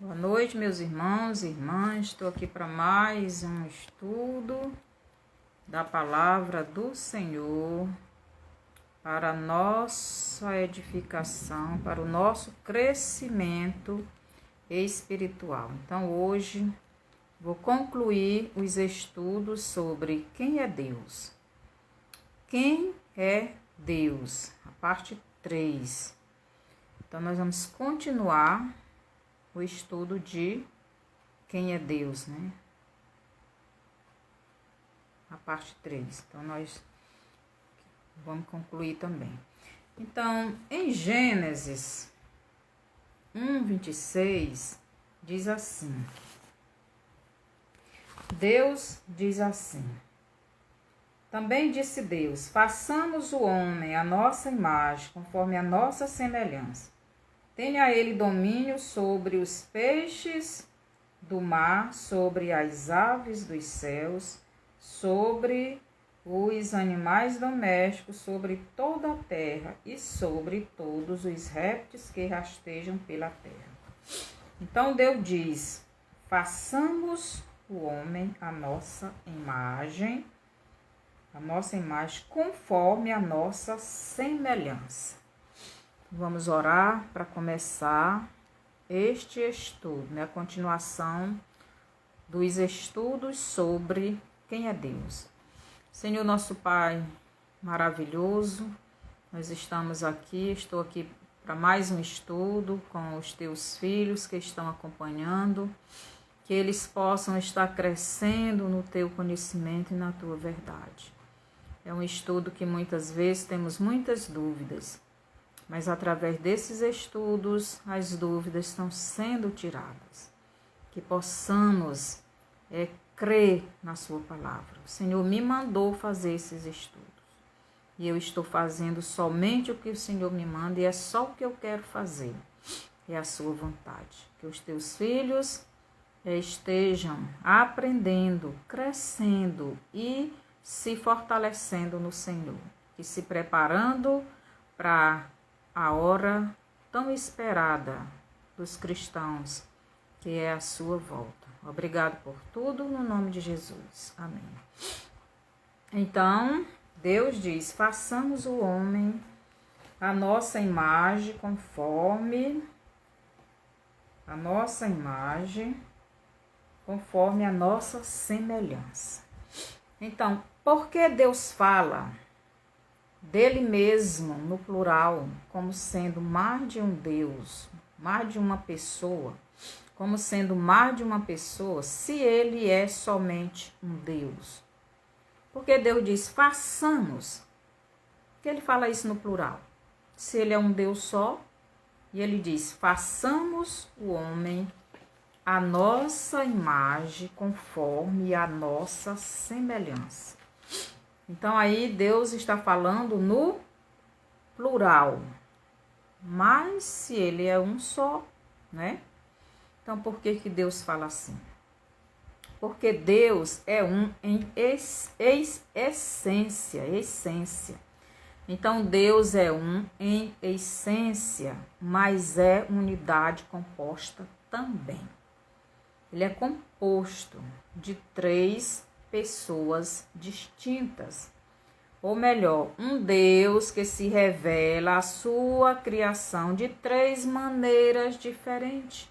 Boa noite, meus irmãos e irmãs. Estou aqui para mais um estudo da palavra do Senhor para a nossa edificação, para o nosso crescimento espiritual. Então, hoje vou concluir os estudos sobre quem é Deus. Quem é Deus? A parte 3. Então, nós vamos continuar o estudo de quem é Deus, né? A parte 3. Então, nós vamos concluir também. Então, em Gênesis 1:26, diz assim: Deus diz assim: Também disse Deus, façamos o homem à nossa imagem, conforme a nossa semelhança. Tenha ele domínio sobre os peixes do mar, sobre as aves dos céus, sobre os animais domésticos, sobre toda a terra e sobre todos os répteis que rastejam pela terra. Então Deus diz, façamos o homem à nossa imagem conforme a nossa semelhança. Vamos orar para começar este estudo, né? A continuação dos estudos sobre quem é Deus. Senhor nosso Pai maravilhoso, nós estamos aqui, estou aqui para mais um estudo com os teus filhos que estão acompanhando, que eles possam estar crescendo no teu conhecimento e na tua verdade. É um estudo que muitas vezes temos muitas dúvidas, mas através desses estudos, as dúvidas estão sendo tiradas. Que possamos crer na sua palavra. O Senhor me mandou fazer esses estudos. E eu estou fazendo somente o que o Senhor me manda e é só o que eu quero fazer. É a sua vontade. Que os teus filhos estejam aprendendo, crescendo e se fortalecendo no Senhor. E se preparando para a hora tão esperada dos cristãos, que é a sua volta. Obrigado por tudo, no nome de Jesus. Amém. Então, Deus diz, façamos o homem à nossa imagem, conforme a nossa semelhança. Então, por que Deus fala dele mesmo, no plural, como sendo mais de um Deus, mais de uma pessoa, como sendo mais de uma pessoa, se ele é somente um Deus? Porque Deus diz, façamos. Por que ele fala isso no plural? Se ele é um Deus só, e ele diz, façamos o homem à nossa imagem, conforme a nossa semelhança. Então, aí Deus está falando no plural, mas se ele é um só, né? Então, por que Deus fala assim? Porque Deus é um em essência. Então, Deus é um em essência, mas é unidade composta também. Ele é composto de 3 pessoas distintas, ou melhor, um Deus que se revela a sua criação de 3 maneiras diferentes.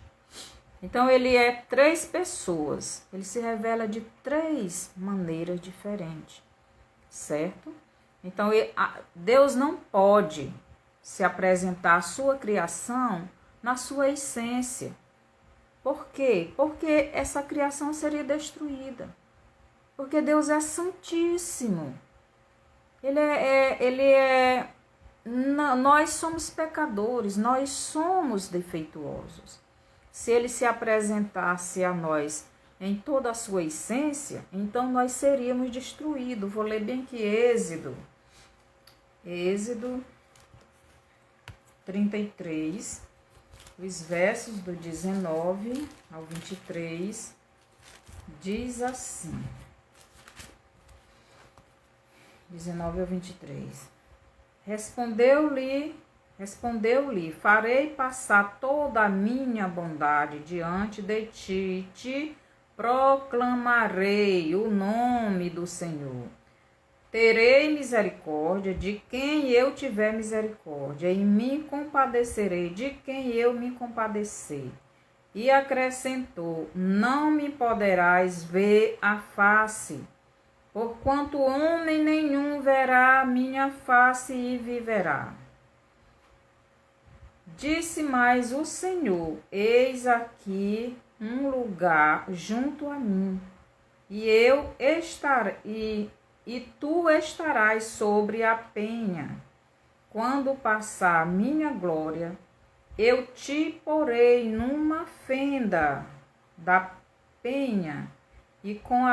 Então, ele é 3 pessoas, ele se revela de 3 maneiras diferentes, certo? Então, Deus não pode se apresentar a sua criação na sua essência. Por quê? Porque essa criação seria destruída. Porque Deus é santíssimo. Nós somos pecadores, nós somos defeituosos. Se ele se apresentasse a nós em toda a sua essência, então nós seríamos destruídos. Vou ler bem aqui Êxodo 33, os versos do 19 ao 23, diz assim. 19 ao 23. Respondeu-lhe Respondeu-lhe: farei passar toda a minha bondade diante de ti, te proclamarei o nome do Senhor. Terei misericórdia de quem eu tiver misericórdia, e me compadecerei de quem eu me compadecer. E acrescentou: não me poderás ver a face, porquanto homem nenhum verá a minha face e viverá. Disse mais o Senhor: eis aqui um lugar junto a mim, e eu estarei, e tu estarás sobre a penha. Quando passar minha glória, eu te porei numa fenda da penha, e com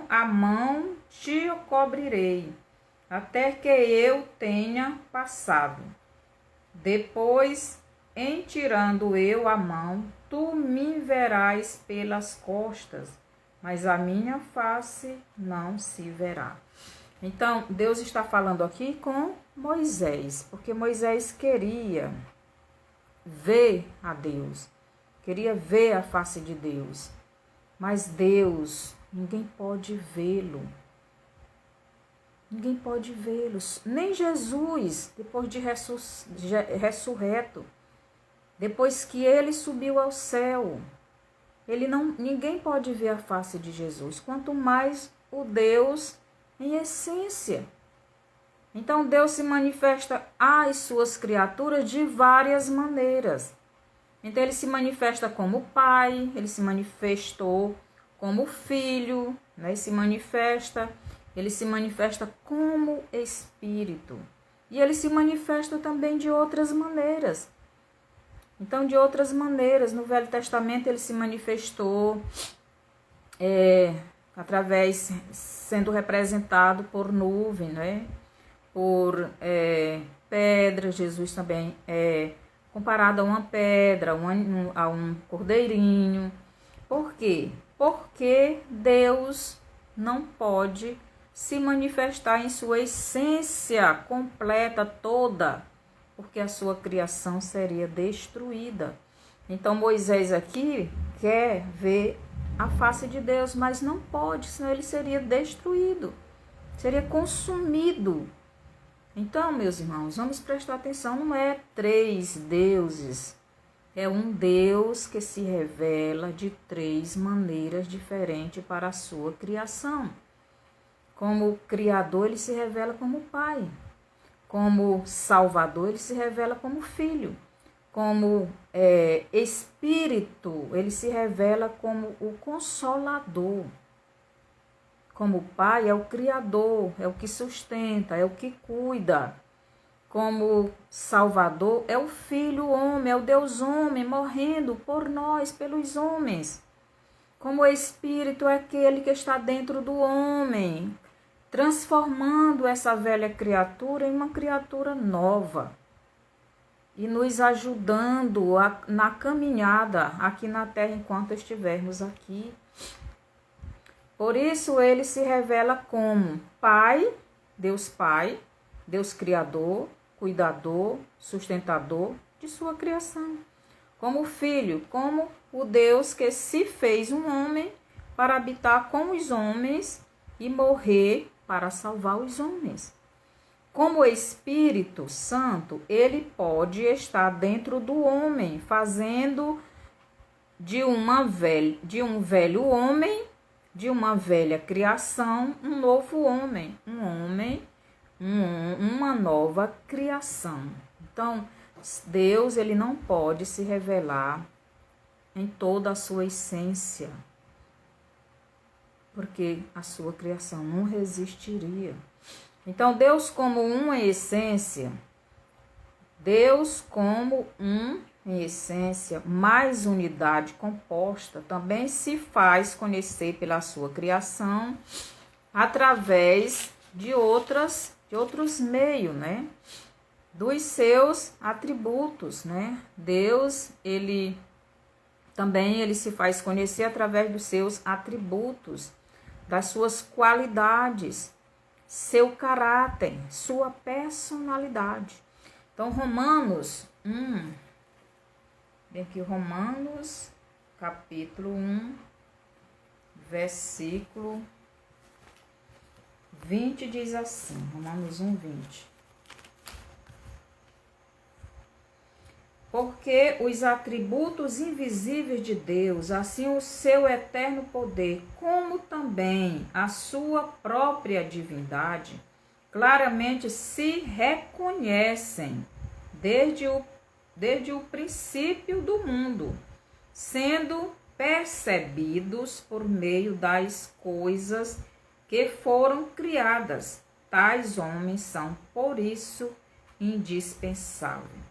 a mão te cobrirei, até que eu tenha passado. Depois, em tirando eu a mão, tu me verás pelas costas, mas a minha face não se verá. Então, Deus está falando aqui com Moisés, porque Moisés queria ver a Deus, queria ver a face de Deus. Mas Deus, ninguém pode vê-lo. Ninguém pode vê-lo. Nem Jesus, depois de ressurreto, depois que ele subiu ao céu, ninguém pode ver a face de Jesus, quanto mais o Deus em essência. Então Deus se manifesta às suas criaturas de várias maneiras. Então ele se manifesta como Pai, ele se manifestou como Filho, né? Ele se manifesta como Espírito. E ele se manifesta também de outras maneiras. Então, de outras maneiras, no Velho Testamento ele se manifestou através, sendo representado por nuvem, né? Por pedra. Jesus também é comparado a uma pedra, a um cordeirinho. Por quê? Porque Deus não pode se manifestar em sua essência completa toda, porque a sua criação seria destruída. Então Moisés aqui quer ver a face de Deus, mas não pode, senão ele seria destruído, seria consumido. Então, meus irmãos, vamos prestar atenção, não é 3 deuses, é um Deus que se revela de 3 maneiras diferentes para a sua criação. Como Criador, ele se revela como Pai. Como Salvador, ele se revela como Filho. Como Espírito, ele se revela como o Consolador. Como Pai, é o Criador, é o que sustenta, é o que cuida. Como Salvador, é o Filho homem, é o Deus homem, morrendo por nós, pelos homens. Como Espírito, é aquele que está dentro do homem, transformando essa velha criatura em uma criatura nova e nos ajudando na caminhada aqui na terra enquanto estivermos aqui. Por isso ele se revela como Pai, Deus Criador, cuidador, sustentador de sua criação. Como Filho, como o Deus que se fez um homem para habitar com os homens e morrer para salvar os homens. Como Espírito Santo, ele pode estar dentro do homem, fazendo de um velho homem, de uma velha criação, um novo homem, uma nova criação. Então, Deus, ele não pode se revelar em toda a sua essência, porque a sua criação não resistiria. Então, Deus como um em essência, em essência, mais unidade composta, também se faz conhecer pela sua criação através de outros meios, né? Dos seus atributos, né? Deus, ele se faz conhecer através dos seus atributos, das suas qualidades, seu caráter, sua personalidade. Então, Romanos 1, bem aqui, Romanos, capítulo 1, versículo 20, diz assim, Romanos 1, 20. Porque os atributos invisíveis de Deus, assim o seu eterno poder, como também a sua própria divindade, claramente se reconhecem desde o princípio do mundo, sendo percebidos por meio das coisas que foram criadas. Tais homens são, por isso, indispensáveis.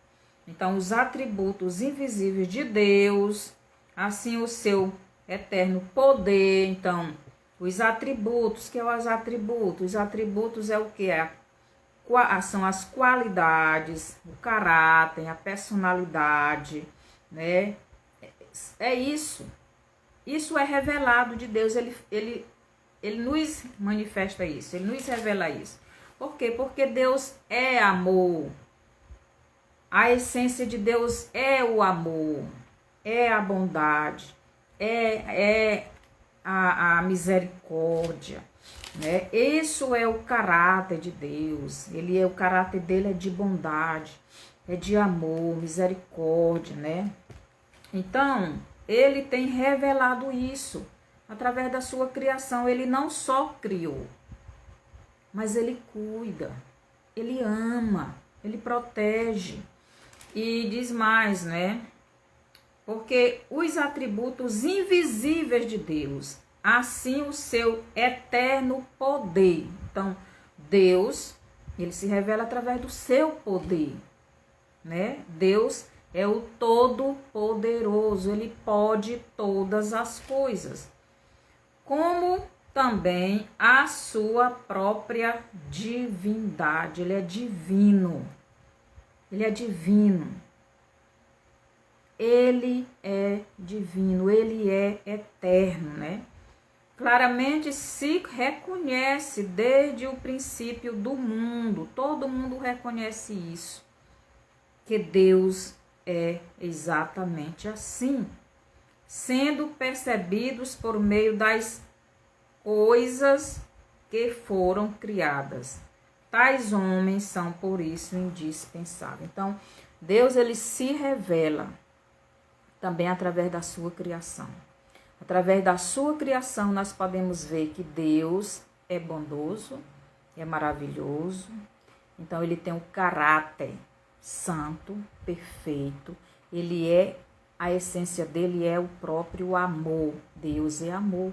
Então, os atributos invisíveis de Deus, assim o seu eterno poder. Então, os atributos, que é os atributos? Os atributos é o que? São as qualidades, o caráter, a personalidade, né? É isso. Isso é revelado de Deus. Ele nos manifesta isso, ele nos revela isso. Por quê? Porque Deus é amor. A essência de Deus é o amor, é a bondade, é a misericórdia, né? Isso é o caráter de Deus. O caráter dele é de bondade, é de amor, misericórdia, né? Então, ele tem revelado isso através da sua criação. Ele não só criou, mas ele cuida, ele ama, ele protege. E diz mais, né? Porque os atributos invisíveis de Deus, assim o seu eterno poder. Então, Deus, ele se revela através do seu poder, né? Deus é o Todo-Poderoso, ele pode todas as coisas. Como também a sua própria divindade, ele é divino. Ele é divino. Ele é divino, ele é eterno, né? Claramente se reconhece desde o princípio do mundo. Todo mundo reconhece isso. Que Deus é exatamente assim. Sendo percebidos por meio das coisas que foram criadas. Tais homens são, por isso, indispensáveis. Então, Deus, ele se revela também através da sua criação. Através da sua criação, nós podemos ver que Deus é bondoso, é maravilhoso. Então, ele tem um caráter santo, perfeito. A essência dele é o próprio amor. Deus é amor.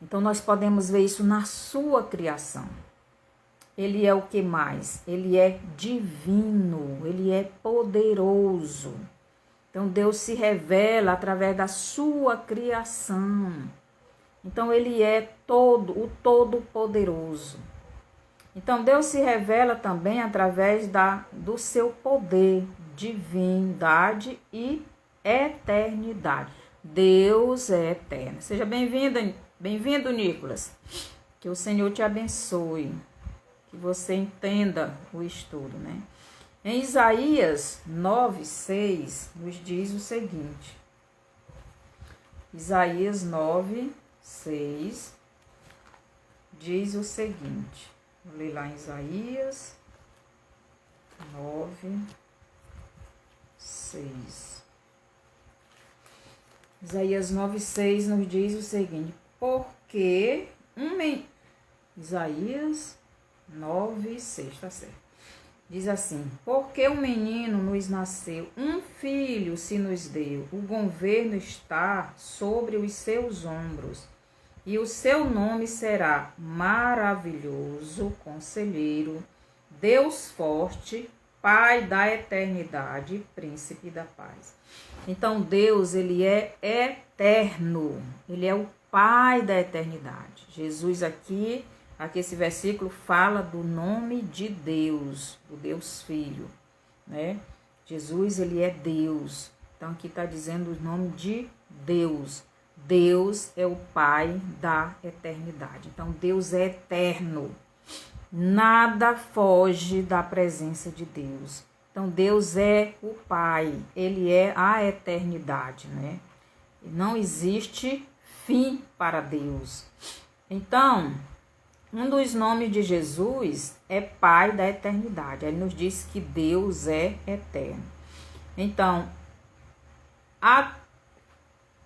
Então, nós podemos ver isso na sua criação. Ele é o que mais? Ele é divino, ele é poderoso. Então, Deus se revela através da sua criação. Então, ele é o Todo-Poderoso. Então, Deus se revela também através do seu poder, divindade e eternidade. Deus é eterno. Seja bem-vindo, Nicolas. Que o Senhor te abençoe. Que você entenda o estudo, né? Em Isaías 9:6 nos diz o seguinte. Isaías 9:6 diz o seguinte. Vou ler lá em Isaías 9:6. Isaías 9:6 nos diz o seguinte. Porque Isaías 9:6, tá certo. Diz assim: porque um menino nos nasceu, um filho se nos deu, o governo está sobre os seus ombros, e o seu nome será Maravilhoso, Conselheiro, Deus Forte, Pai da Eternidade, Príncipe da Paz. Então, Deus, ele é eterno, ele é o Pai da eternidade. Jesus aqui esse versículo fala do nome de Deus, do Deus Filho, né? Jesus, ele é Deus. Então, aqui está dizendo o nome de Deus. Deus é o Pai da eternidade. Então, Deus é eterno. Nada foge da presença de Deus. Então, Deus é o Pai, Ele é a eternidade, né? Não existe fim para Deus. Então, um dos nomes de Jesus é Pai da eternidade. Ele nos diz que Deus é eterno. Então,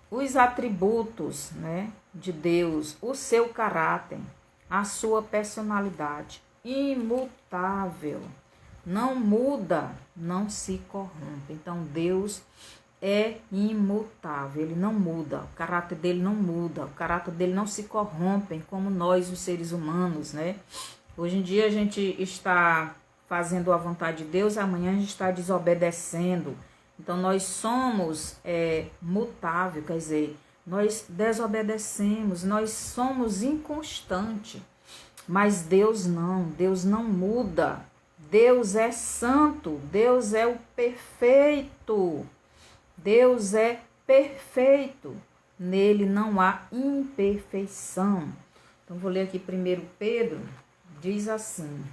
os atributos, né, de Deus, o seu caráter, a sua personalidade, imutável, não muda, não se corrompe. Então, Deus é imutável, ele não muda, o caráter dele não muda, o caráter dele não se corrompe, como nós, os seres humanos, né? Hoje em dia a gente está fazendo a vontade de Deus, amanhã a gente está desobedecendo. Então, nós somos mutável, quer dizer, nós desobedecemos, nós somos inconstantes. Mas Deus não muda. Deus é santo, Deus é o perfeito. Deus é perfeito. Nele não há imperfeição. Então, vou ler aqui 1 Pedro, diz assim.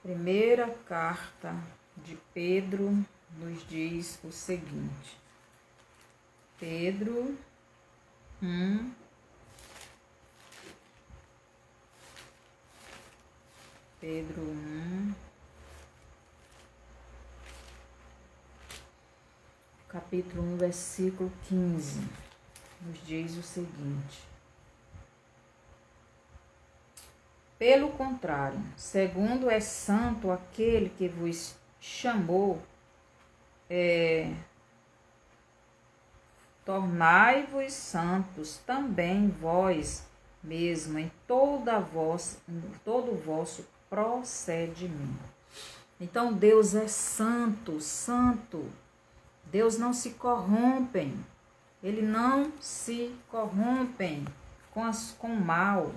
Primeira carta de Pedro nos diz o seguinte. Pedro 1. Pedro 1. Capítulo 1, versículo 15. Nos diz o seguinte. Pelo contrário, segundo é santo aquele que vos chamou, tornai-vos santos também vós mesmo em todo o vosso procedimento. Então Deus é santo, santo. Deus não se corrompe. Ele não se corrompe com o mal.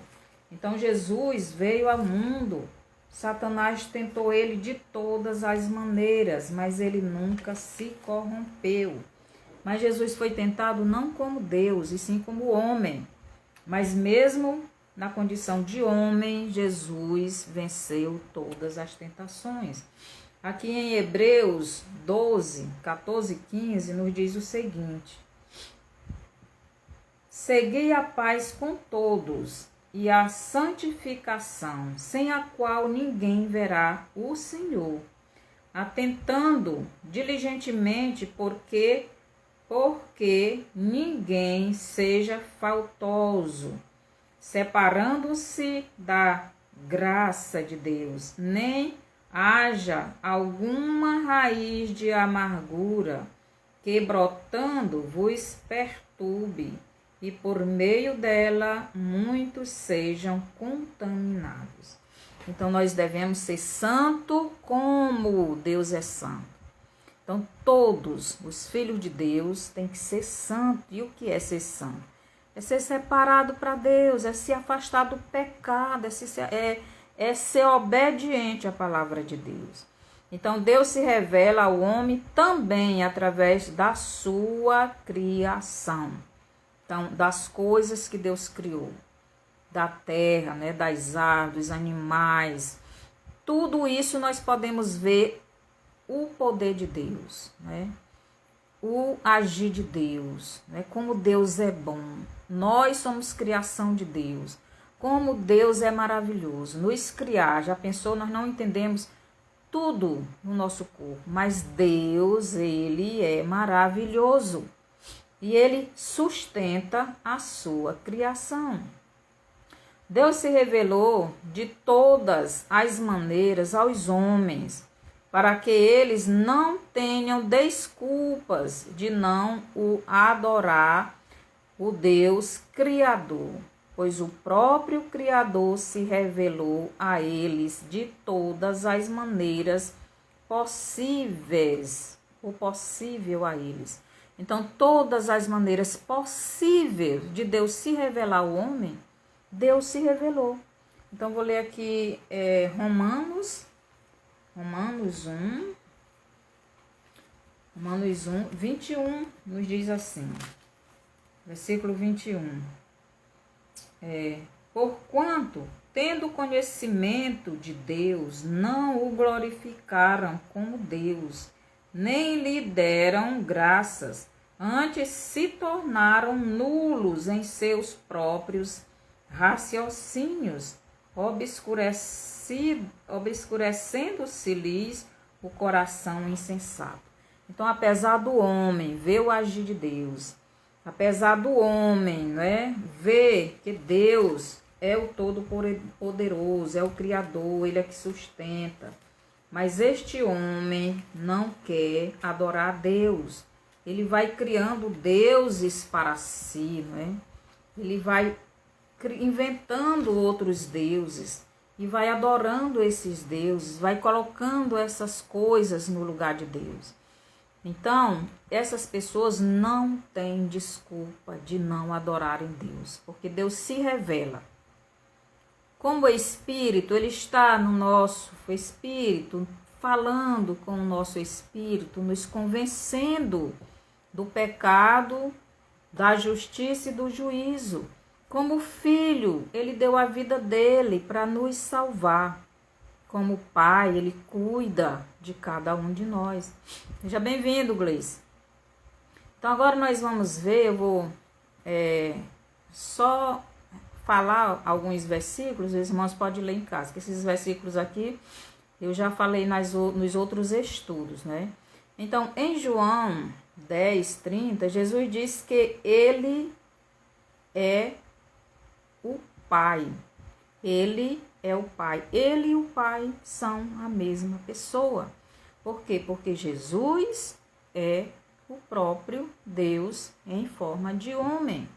Então Jesus veio ao mundo. Satanás tentou ele de todas as maneiras, mas ele nunca se corrompeu. Mas Jesus foi tentado não como Deus, e sim como homem. Mas mesmo na condição de homem, Jesus venceu todas as tentações. Aqui em Hebreus 12, 14 e 15, nos diz o seguinte. Segui a paz com todos e a santificação, sem a qual ninguém verá o Senhor, atentando diligentemente porque ninguém seja faltoso, separando-se da graça de Deus, nem haja alguma raiz de amargura que brotando vos perturbe, e por meio dela muitos sejam contaminados. Então nós devemos ser santo como Deus é santo. Então todos os filhos de Deus têm que ser santo. E o que é ser santo? É ser separado para Deus, é se afastar do pecado, é ser obediente à palavra de Deus. Então Deus se revela ao homem também através da sua criação. Então, das coisas que Deus criou, da terra, né, das árvores, dos animais, tudo isso nós podemos ver o poder de Deus, né? O agir de Deus, né? Como Deus é bom. Nós somos criação de Deus. Como Deus é maravilhoso. Nos criar, já pensou, nós não entendemos tudo no nosso corpo, mas Deus, Ele é maravilhoso. E Ele sustenta a sua criação. Deus se revelou de todas as maneiras aos homens, para que eles não tenham desculpas de não o adorar, o Deus Criador, pois o próprio Criador se revelou a eles de todas as maneiras possíveis, o possível a eles. Então, todas as maneiras possíveis de Deus se revelar ao homem, Deus se revelou. Então, vou ler aqui Romanos 1, 21, nos diz assim, versículo 21. Porquanto, tendo conhecimento de Deus, não o glorificaram como Deus, nem lhe deram graças, antes se tornaram nulos em seus próprios raciocínios, obscurecendo-se-lhes o coração insensato. Então, apesar do homem ver o agir de Deus, apesar do homem, ver que Deus é o Todo-Poderoso, é o Criador, Ele é que sustenta, mas este homem não quer adorar a Deus. Ele vai criando deuses para si, Ele vai inventando outros deuses e vai adorando esses deuses, vai colocando essas coisas no lugar de Deus. Então, essas pessoas não têm desculpa de não adorarem Deus, porque Deus se revela. Como o Espírito, Ele está no nosso Espírito, falando com o nosso Espírito, nos convencendo do pecado, da justiça e do juízo. Como Filho, Ele deu a vida dele para nos salvar. Como Pai, Ele cuida de cada um de nós. Seja bem-vindo, Gleice. Então, agora nós vamos ver, eu vou só falar alguns versículos, os irmãos podem ler em casa, que esses versículos aqui eu já falei nos outros estudos, Então, em João 10:30, Jesus diz que Ele é o Pai. Ele é o Pai. Ele e o Pai são a mesma pessoa. Por quê? Porque Jesus é o próprio Deus em forma de homem.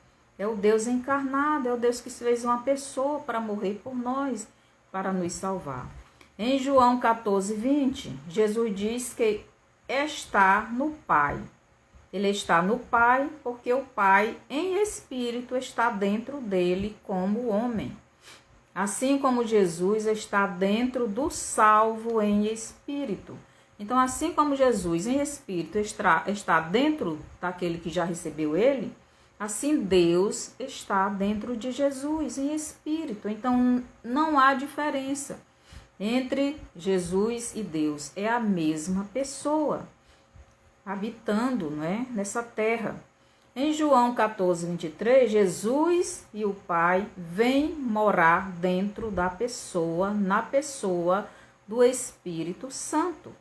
É o Deus encarnado, é o Deus que se fez uma pessoa para morrer por nós, para nos salvar. Em João 14:20, Jesus diz que está no Pai. Ele está no Pai porque o Pai em espírito está dentro dele como homem. Assim como Jesus está dentro do salvo em espírito. Então, assim como Jesus em espírito está dentro daquele que já recebeu ele, assim Deus está dentro de Jesus em espírito. Então, não há diferença entre Jesus e Deus. É a mesma pessoa habitando, nessa terra. Em João 14:23, Jesus e o Pai vêm morar dentro da pessoa, na pessoa do Espírito Santo.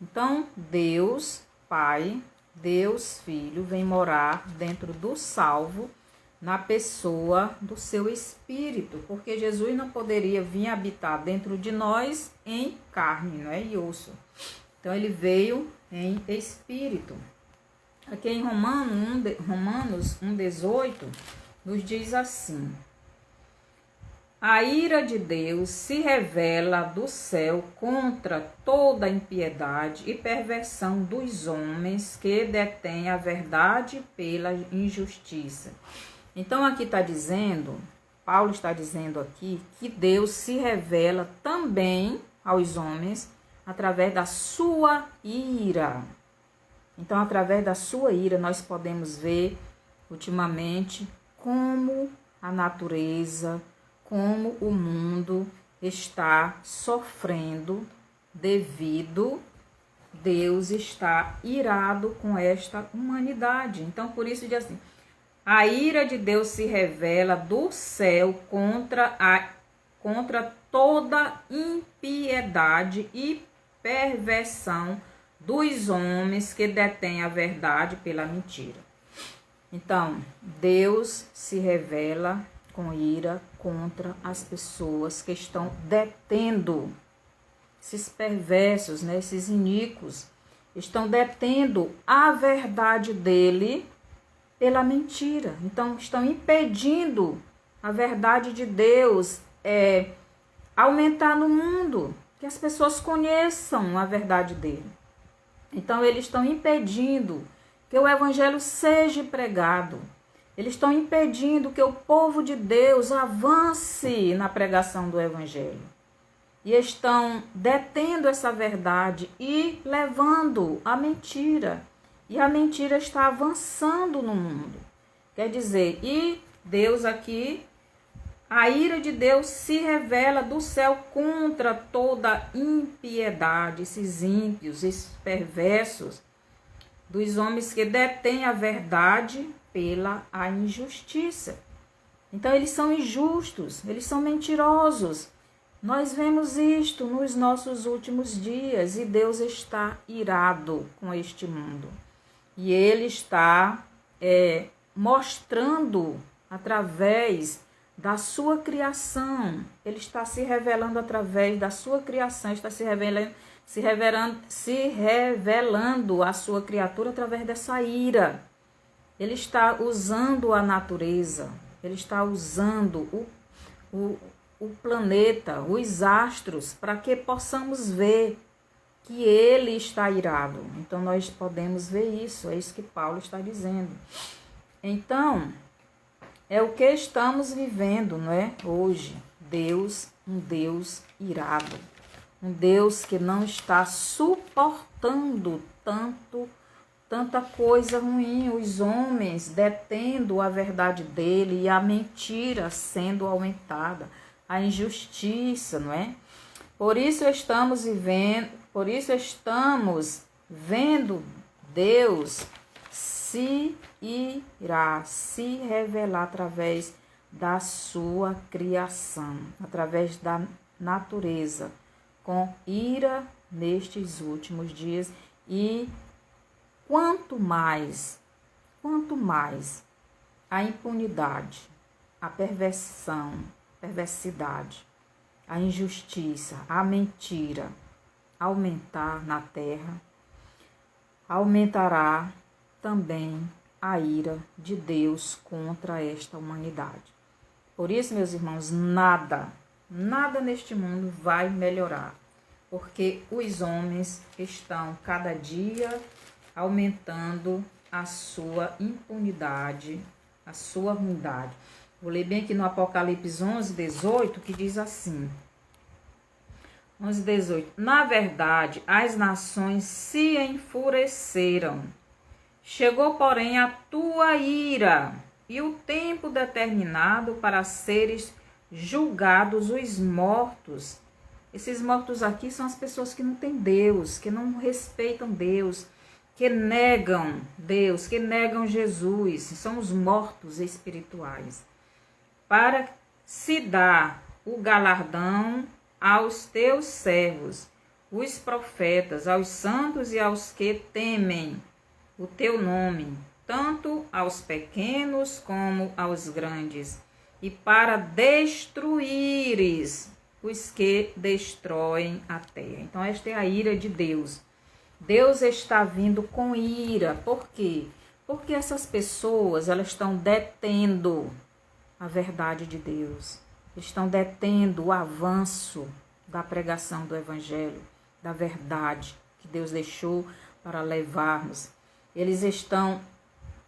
Então, Deus Pai, Deus Filho, vem morar dentro do salvo, na pessoa do seu Espírito, porque Jesus não poderia vir habitar dentro de nós em carne, e osso. Então, ele veio em Espírito. Aqui em Romanos 1:18, nos diz assim: a ira de Deus se revela do céu contra toda impiedade e perversão dos homens que detêm a verdade pela injustiça. Então aqui está dizendo, Paulo está dizendo aqui, que Deus se revela também aos homens através da sua ira. Então, através da sua ira, nós podemos ver, ultimamente, como a natureza, como o mundo está sofrendo devido Deus está irado com esta humanidade. Então, por isso diz assim, a ira de Deus se revela do céu contra toda impiedade e perversão dos homens que detêm a verdade pela mentira. Então, Deus se revela com ira contra as pessoas que estão detendo, esses perversos, esses iníquos, estão detendo a verdade dele pela mentira. Então, estão impedindo a verdade de Deus aumentar no mundo, que as pessoas conheçam a verdade dele. Então, eles estão impedindo que o evangelho seja pregado. Eles estão impedindo que o povo de Deus avance na pregação do evangelho. E estão detendo essa verdade e levando a mentira. E a mentira está avançando no mundo. Quer dizer, e Deus aqui A ira de Deus se revela do céu contra toda impiedade, esses ímpios, esses perversos, dos homens que detêm a verdade pela a injustiça. Então eles são injustos, eles são mentirosos. Nós vemos isto nos nossos últimos dias e Deus está irado com este mundo. E Ele está mostrando através da sua criação. Ele está se revelando através da sua criação, está se revelando a sua criatura através dessa ira. Ele está usando a natureza, ele está usando o planeta, os astros, para que possamos ver que ele está irado. Então, nós podemos ver isso, é isso que Paulo está dizendo. Então, é o que estamos vivendo, não é? Hoje, um Deus irado, um Deus que não está suportando tanta coisa ruim, os homens detendo a verdade dele e a mentira sendo aumentada, a injustiça, não é? Por isso estamos vendo Deus se revelar através da sua criação, através da natureza, com ira nestes últimos dias. E quanto mais a impunidade, a perversidade, a injustiça, a mentira aumentar na terra, aumentará também a ira de Deus contra esta humanidade. Por isso, meus irmãos, nada neste mundo vai melhorar, porque os homens estão cada dia aumentando a sua impunidade, a sua ruindade. Vou ler bem aqui no Apocalipse 11:18, que diz assim, 11:18. Na verdade, as nações se enfureceram. Chegou, porém, a tua ira e o tempo determinado para seres julgados os mortos. Esses mortos aqui são as pessoas que não têm Deus, que não respeitam Deus, que negam Deus, que negam Jesus. São os mortos espirituais. Para se dar o galardão aos teus servos, os profetas, aos santos e aos que temem o teu nome, tanto aos pequenos como aos grandes, e para destruíres os que destroem a terra. Então, esta é a ira de Deus. Deus está vindo com ira. Por quê? Porque essas pessoas, elas estão detendo a verdade de Deus. Estão detendo o avanço da pregação do Evangelho, da verdade que Deus deixou para levarmos. Eles estão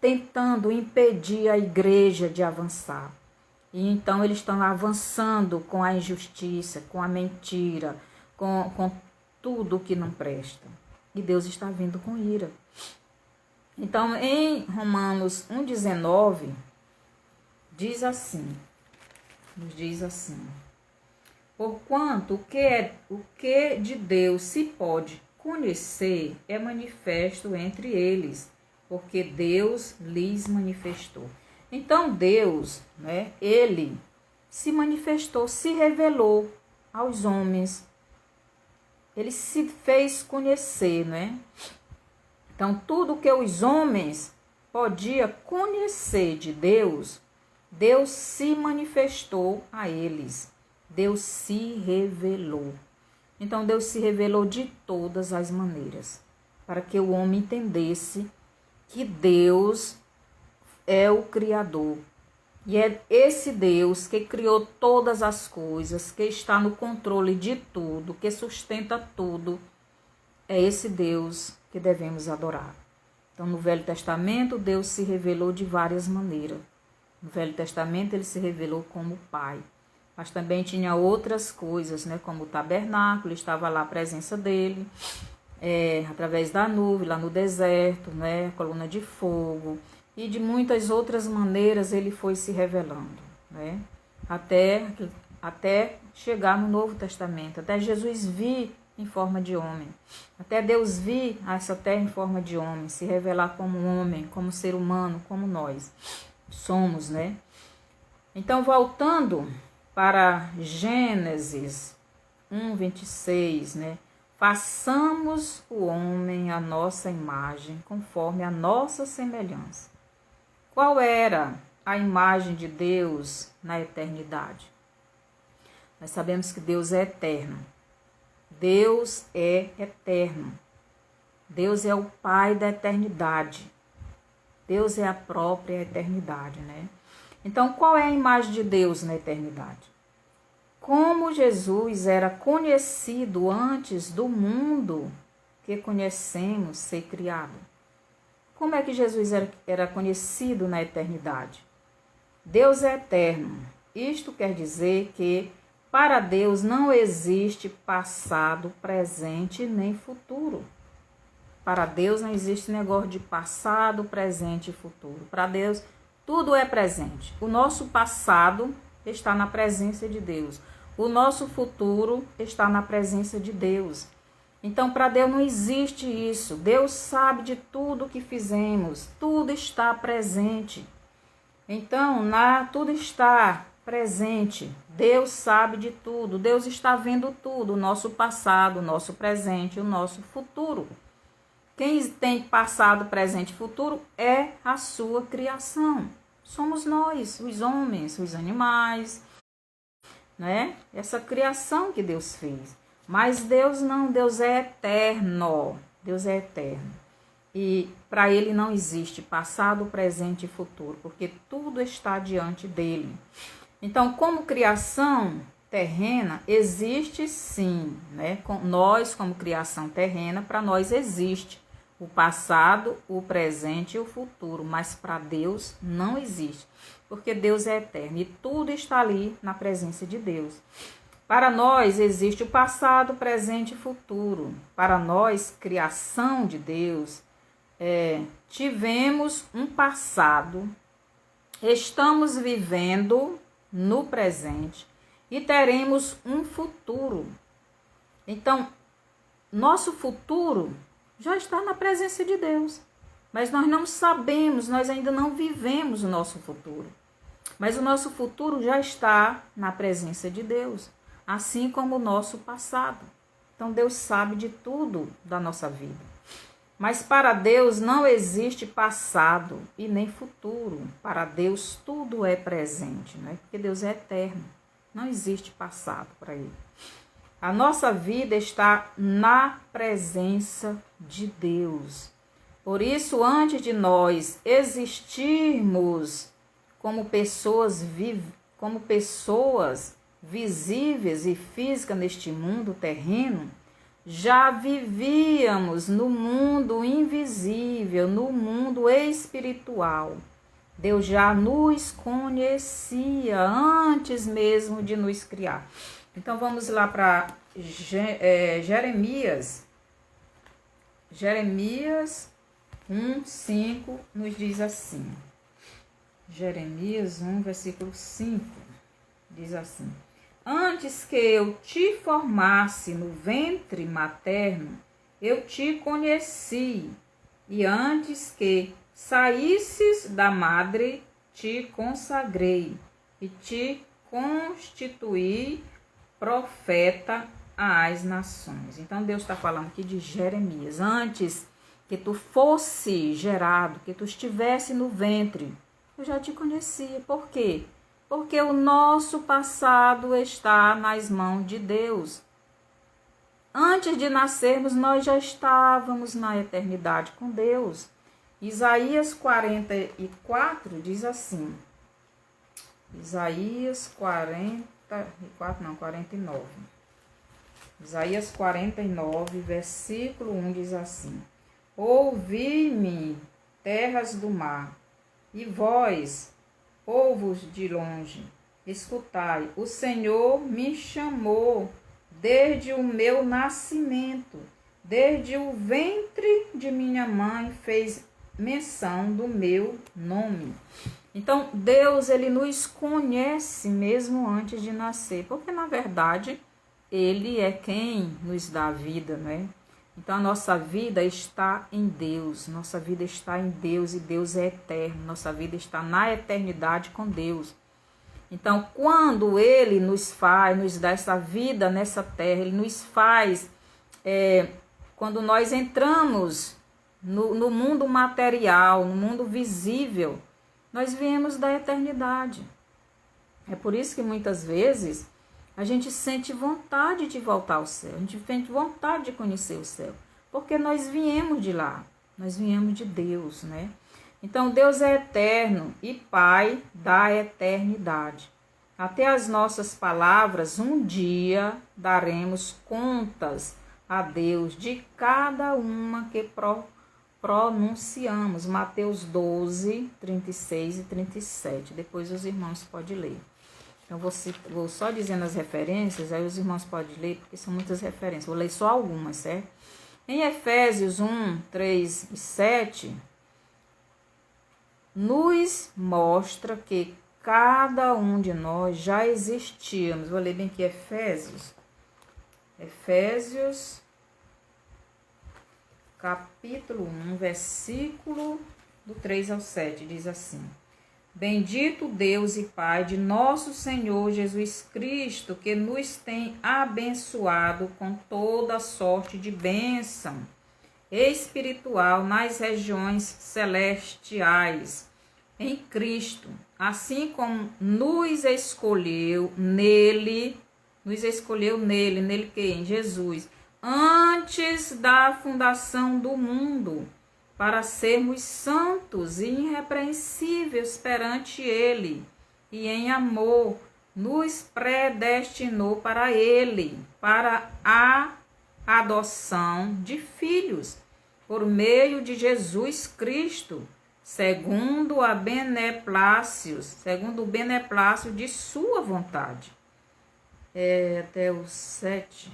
tentando impedir a igreja de avançar. E então eles estão avançando com a injustiça, com a mentira, com tudo que não presta. E Deus está vindo com ira. Então, em Romanos 1:19, nos diz assim, porquanto o que de Deus se pode conhecer é manifesto entre eles, porque Deus lhes manifestou. Então Deus, né, ele se manifestou, se revelou aos homens. Ele se fez conhecer, né? Então tudo que os homens podiam conhecer de Deus, Deus se manifestou a eles. Deus se revelou. Então Deus se revelou de todas as maneiras, para que o homem entendesse que Deus é o Criador. E é esse Deus que criou todas as coisas, que está no controle de tudo, que sustenta tudo. É esse Deus que devemos adorar. Então, no Velho Testamento, Deus se revelou de várias maneiras. No Velho Testamento, ele se revelou como Pai. Mas também tinha outras coisas, né? Como o tabernáculo, estava lá a presença dele, através da nuvem, lá no deserto, né? A coluna de fogo. E de muitas outras maneiras ele foi se revelando, né? até chegar no Novo Testamento, até Jesus vir em forma de homem, até Deus vir a essa terra em forma de homem, se revelar como homem, como ser humano, como nós somos, né? Então, voltando para Gênesis 1:26, né? Façamos o homem à nossa imagem, conforme a nossa semelhança. Qual era a imagem de Deus na eternidade? Nós sabemos que Deus é eterno. Deus é eterno. Deus é o Pai da eternidade. Deus é a própria eternidade, né? Então, qual é a imagem de Deus na eternidade? Como Jesus era conhecido antes do mundo que conhecemos ser criado. Como é que Jesus era conhecido na eternidade? Deus é eterno. Isto quer dizer que para Deus não existe passado, presente nem futuro. Para Deus não existe negócio de passado, presente e futuro. Para Deus tudo é presente. O nosso passado está na presença de Deus. O nosso futuro está na presença de Deus. Então, para Deus não existe isso. Deus sabe de tudo que fizemos. Tudo está presente. Então, tudo está presente. Deus sabe de tudo. Deus está vendo tudo. O nosso passado, o nosso presente, o nosso futuro. Quem tem passado, presente e futuro é a sua criação. Somos nós, os homens, os animais, né? Essa criação que Deus fez. Mas Deus não, Deus é eterno. Deus é eterno. E para Ele não existe passado, presente e futuro, porque tudo está diante dEle. Então, como criação terrena, existe sim, né? Nós, como criação terrena, para nós existe o passado, o presente e o futuro, mas para Deus não existe, porque Deus é eterno e tudo está ali na presença de Deus. Para nós existe o passado, presente e futuro. Para nós, criação de Deus, tivemos um passado, estamos vivendo no presente e teremos um futuro. Então, nosso futuro já está na presença de Deus, mas nós não sabemos, nós ainda não vivemos o nosso futuro. Mas o nosso futuro já está na presença de Deus, assim como o nosso passado. Então, Deus sabe de tudo da nossa vida. Mas para Deus não existe passado e nem futuro. Para Deus tudo é presente, né? Porque Deus é eterno. Não existe passado para Ele. A nossa vida está na presença de Deus. Por isso, antes de nós existirmos como pessoas visíveis e físicas neste mundo terreno, já vivíamos no mundo invisível, no mundo espiritual. Deus já nos conhecia antes mesmo de nos criar. Então, vamos lá para Jeremias. Jeremias 1:5 nos diz assim. Jeremias 1, versículo 5, diz assim: Antes que eu te formasse no ventre materno, eu te conheci, e antes que saísses da madre, te consagrei, e te constituí profeta às nações. Então, Deus está falando aqui de Jeremias. Antes que tu fosse gerado, que tu estivesse no ventre, eu já te conhecia. Por quê? Porque o nosso passado está nas mãos de Deus. Antes de nascermos, nós já estávamos na eternidade com Deus. Isaías 44 diz assim. Isaías 49. Isaías 49, versículo 1 diz assim: Ouvi-me, terras do mar, e vós, povos de longe, escutai, o Senhor me chamou desde o meu nascimento, desde o ventre de minha mãe fez menção do meu nome. Então, Deus, ele nos conhece mesmo antes de nascer, porque na verdade, ele é quem nos dá a vida, né? Então, a nossa vida está em Deus, nossa vida está em Deus e Deus é eterno, nossa vida está na eternidade com Deus. Então, quando ele nos dá essa vida nessa terra, ele nos faz, quando nós entramos no mundo material, no mundo visível, nós viemos da eternidade. É por isso que muitas vezes a gente sente vontade de voltar ao céu, a gente sente vontade de conhecer o céu, porque nós viemos de lá, nós viemos de Deus, né? Então, Deus é eterno e Pai da eternidade. Até as nossas palavras, um dia daremos contas a Deus de cada uma que pronunciamos. Mateus 12, 36 e 37. Depois os irmãos podem ler. Então, vou só dizendo as referências, aí os irmãos podem ler, porque são muitas referências. Vou ler só algumas, certo? Em Efésios 1, 3 e 7, nos mostra que cada um de nós já existíamos. Vou ler bem aqui Efésios, capítulo 1, versículo do 3 ao 7, diz assim: Bendito Deus e Pai de nosso Senhor Jesus Cristo, que nos tem abençoado com toda sorte de bênção espiritual nas regiões celestiais, em Cristo, assim como nos escolheu nele que? Em Jesus, antes da fundação do mundo, para sermos santos e irrepreensíveis perante ele, e em amor nos predestinou para ele, para a adoção de filhos, por meio de Jesus Cristo, segundo o beneplácito de sua vontade. Até o 7.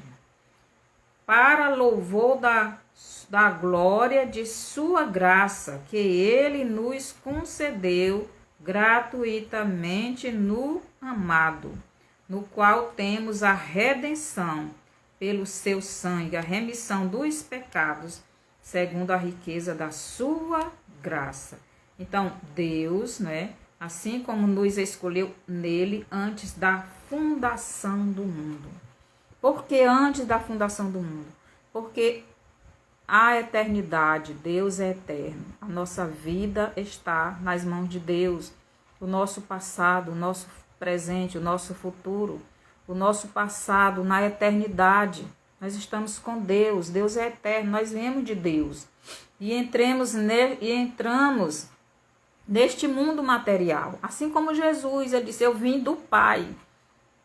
Para louvor da glória de sua graça, que ele nos concedeu gratuitamente no amado, no qual temos a redenção pelo seu sangue, a remissão dos pecados, segundo a riqueza da sua graça. Então, Deus, né, assim como nos escolheu nele antes da fundação do mundo. Por que antes da fundação do mundo? Porque a eternidade, Deus é eterno. A nossa vida está nas mãos de Deus. O nosso passado, o nosso presente, o nosso futuro, o nosso passado na eternidade. Nós estamos com Deus. Deus é eterno. Nós viemos de Deus. E entramos neste mundo material. Assim como Jesus, ele disse, eu vim do Pai.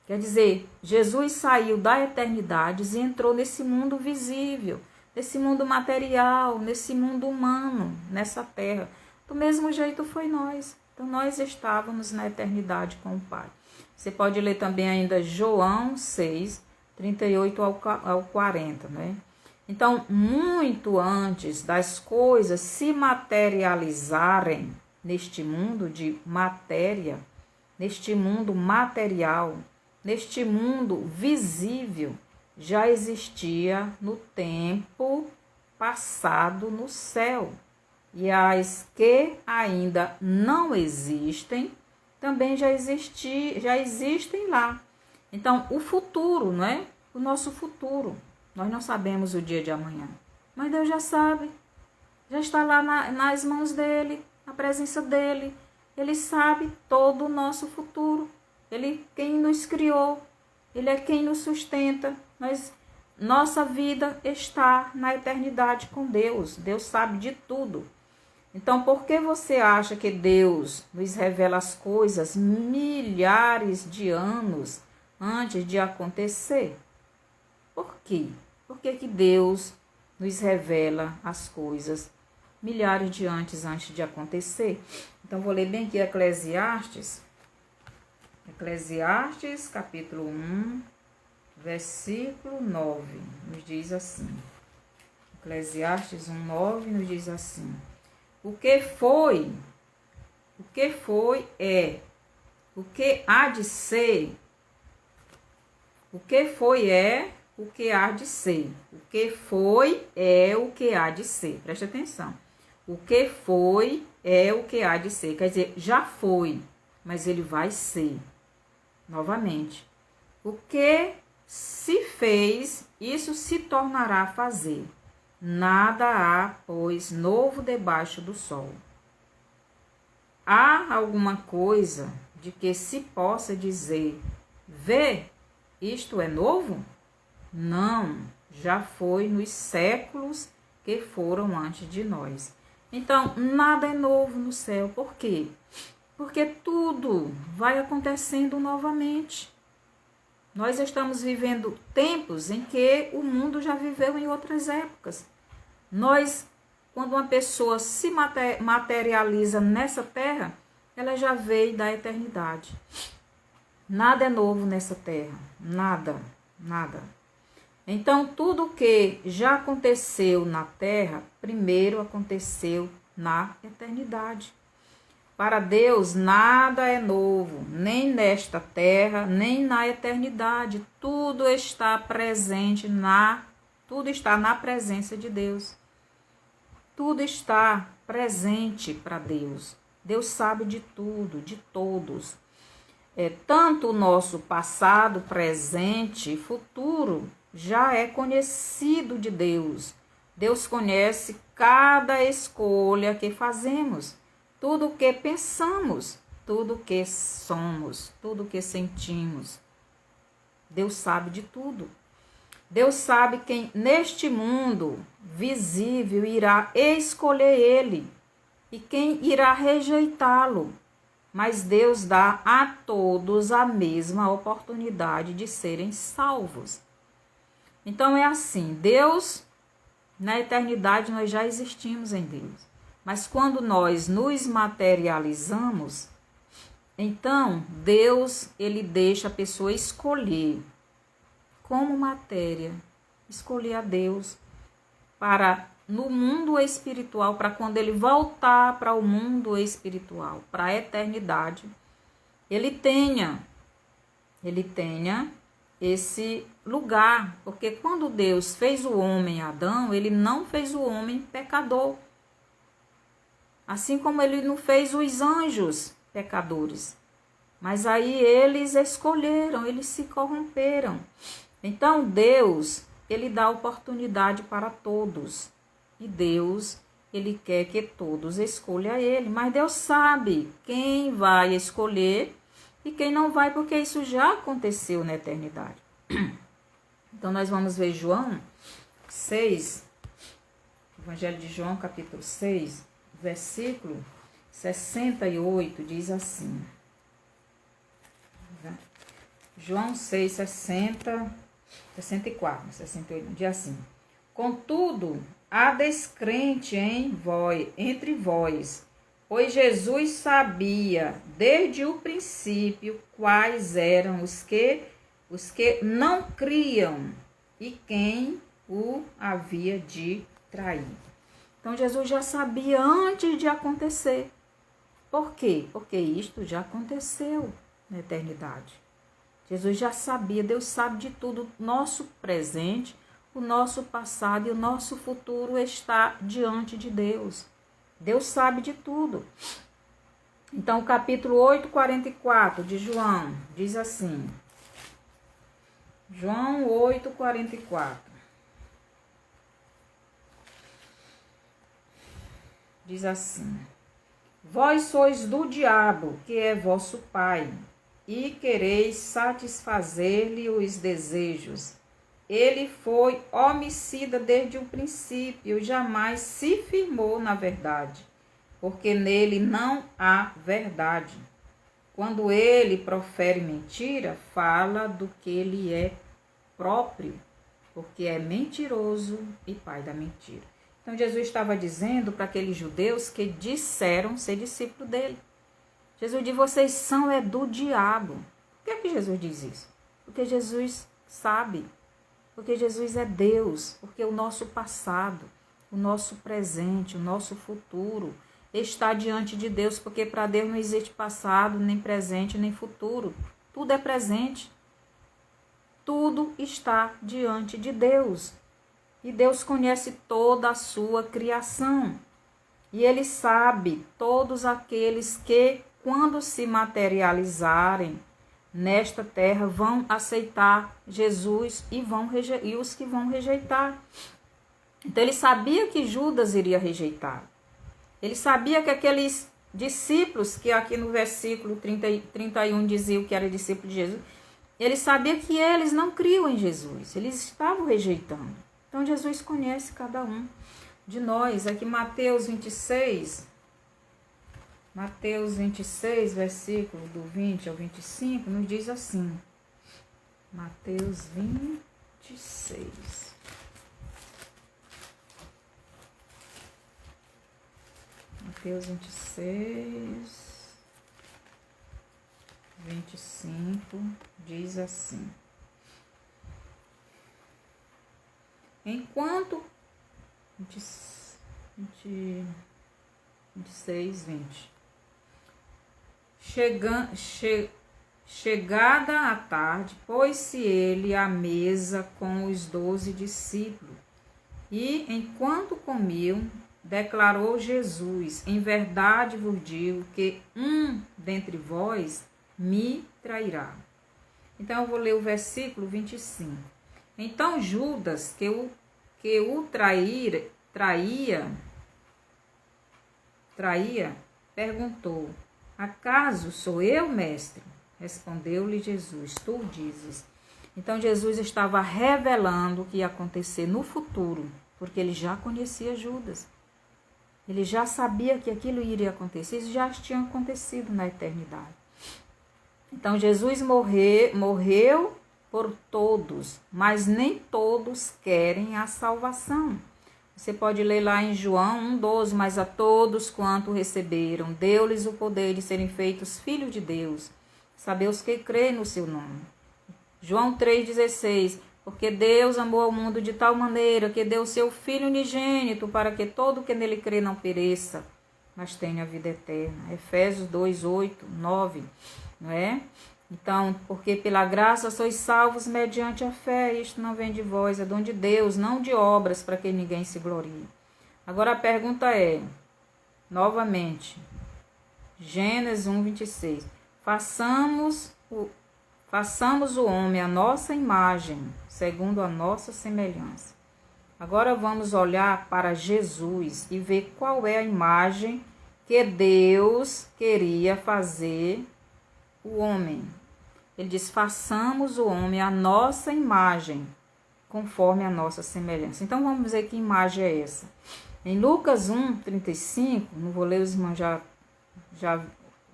Quer dizer, Jesus saiu da eternidade e entrou nesse mundo visível, nesse mundo material, nesse mundo humano, nessa terra. Do mesmo jeito foi nós. Então, nós estávamos na eternidade com o Pai. Você pode ler também ainda João 6, 38 ao 40, né? Então, muito antes das coisas se materializarem neste mundo de matéria, neste mundo material, neste mundo visível, já existia no tempo passado no céu. E as que ainda não existem, também já existem lá. Então, o futuro, não é? O nosso futuro. Nós não sabemos o dia de amanhã. Mas Deus já sabe. Já está lá nas mãos dele, na presença dele. Ele sabe todo o nosso futuro. Ele é quem nos criou. Ele é quem nos sustenta. Nossa vida está na eternidade com Deus. Deus sabe de tudo. Então, por que você acha que Deus nos revela as coisas milhares de anos antes de acontecer? Por quê? Por que Deus nos revela as coisas milhares de anos antes de acontecer? Então, vou ler bem aqui Eclesiastes, capítulo 1, versículo 9, nos diz assim. Eclesiastes 1, 9 nos diz assim: O que foi O que foi é. O que há de ser. O que foi é o que há de ser. O que foi é o que há de ser. Preste atenção. O que foi é o que há de ser. Quer dizer, já foi, mas ele vai ser. Novamente. O que se fez, isso se tornará a fazer. Nada há, pois, novo debaixo do sol. Há alguma coisa de que se possa dizer, vê, isto é novo? Não, já foi nos séculos que foram antes de nós. Então, nada é novo no céu. Por quê? Porque tudo vai acontecendo novamente. Nós estamos vivendo tempos em que o mundo já viveu em outras épocas. Quando uma pessoa se materializa nessa terra, ela já veio da eternidade. Nada é novo nessa terra. Nada, nada. Então, tudo que já aconteceu na terra, primeiro aconteceu na eternidade. Para Deus, nada é novo, nem nesta terra, nem na eternidade. Tudo está presente tudo está na presença de Deus. Tudo está presente para Deus. Deus sabe de tudo, de todos. Tanto o nosso passado, presente e futuro já é conhecido de Deus. Deus conhece cada escolha que fazemos, tudo o que pensamos, tudo o que somos, tudo o que sentimos. Deus sabe de tudo. Deus sabe quem neste mundo visível irá escolher ele e quem irá rejeitá-lo. Mas Deus dá a todos a mesma oportunidade de serem salvos. Então é assim, Deus, na eternidade nós já existimos em Deus. Mas quando nós nos materializamos, então Deus, ele deixa a pessoa escolher como matéria, escolher a Deus para no mundo espiritual, para quando ele voltar para o mundo espiritual, para a eternidade, ele tenha esse lugar, porque quando Deus fez o homem Adão, ele não fez o homem pecador, assim como ele não fez os anjos pecadores, mas aí eles escolheram, eles se corromperam. Então Deus, ele dá oportunidade para todos. E Deus, ele quer que todos escolham ele. Mas Deus sabe quem vai escolher e quem não vai, porque isso já aconteceu na eternidade. Então nós vamos ver João 6, Evangelho de João, capítulo 6, versículo 68, diz assim. João 6, 64, 68, diz assim. Contudo, há descrente entre vós, pois Jesus sabia desde o princípio quais eram os que não criam e quem o havia de trair. Então Jesus já sabia antes de acontecer. Por quê? Porque isto já aconteceu na eternidade. Jesus já sabia, Deus sabe de tudo. Nosso presente, o nosso passado e o nosso futuro está diante de Deus. Deus sabe de tudo. Então, o capítulo 8, 44 de João diz assim. João 8, 44. Diz assim. Vós sois do diabo, que é vosso pai, e quereis satisfazer-lhe os desejos. Ele foi homicida desde o princípio e jamais se firmou na verdade, porque nele não há verdade. Quando ele profere mentira, fala do que ele é próprio, porque é mentiroso e pai da mentira. Então Jesus estava dizendo para aqueles judeus que disseram ser discípulo dele. Jesus diz, vocês são do diabo. Por que Jesus diz isso? Porque Jesus sabe. Porque Jesus é Deus. Porque o nosso passado, o nosso presente, o nosso futuro está diante de Deus, porque para Deus não existe passado, nem presente, nem futuro. Tudo é presente. Tudo está diante de Deus. E Deus conhece toda a sua criação. E Ele sabe todos aqueles que, quando se materializarem nesta terra, vão aceitar Jesus e os que vão rejeitar. Então Ele sabia que Judas iria rejeitar. Ele sabia que aqueles discípulos, que aqui no versículo 31 diziam que era discípulo de Jesus, ele sabia que eles não criam em Jesus, eles estavam rejeitando. Então Jesus conhece cada um de nós. Aqui Mateus 26, versículo do 20 ao 25, nos diz assim. Mateus 26. Mateus 26, 25, diz assim. Enquanto 26, 20. Chegada a tarde, pôs-se ele à mesa com os 12 discípulos. E, enquanto comiam, declarou Jesus: em verdade vos digo que um dentre vós me trairá. Então, eu vou ler o versículo 25. Então, Judas, que o traía, perguntou: acaso sou eu, mestre? Respondeu-lhe Jesus: tu dizes. Então, Jesus estava revelando o que ia acontecer no futuro, porque ele já conhecia Judas. Ele já sabia que aquilo iria acontecer, isso já tinha acontecido na eternidade. Então, Jesus morreu por todos, mas nem todos querem a salvação. Você pode ler lá em João 1,12, mas a todos quanto receberam, deu-lhes o poder de serem feitos filhos de Deus, saber os que creem no seu nome. João 3,16, porque Deus amou ao mundo de tal maneira que deu o seu Filho unigênito para que todo que nele crê não pereça, mas tenha a vida eterna. Efésios 2:8, 9, não é? Então, porque pela graça sois salvos mediante a fé, isto não vem de vós, é dom de Deus, não de obras, para que ninguém se glorie. Agora a pergunta é, novamente, Gênesis 1:26, façamos o homem à nossa imagem, segundo a nossa semelhança. Agora vamos olhar para Jesus e ver qual é a imagem que Deus queria fazer o homem. Ele diz, façamos o homem à nossa imagem, conforme a nossa semelhança. Então vamos ver que imagem é essa. Em Lucas 1:35, não vou ler, os irmãos já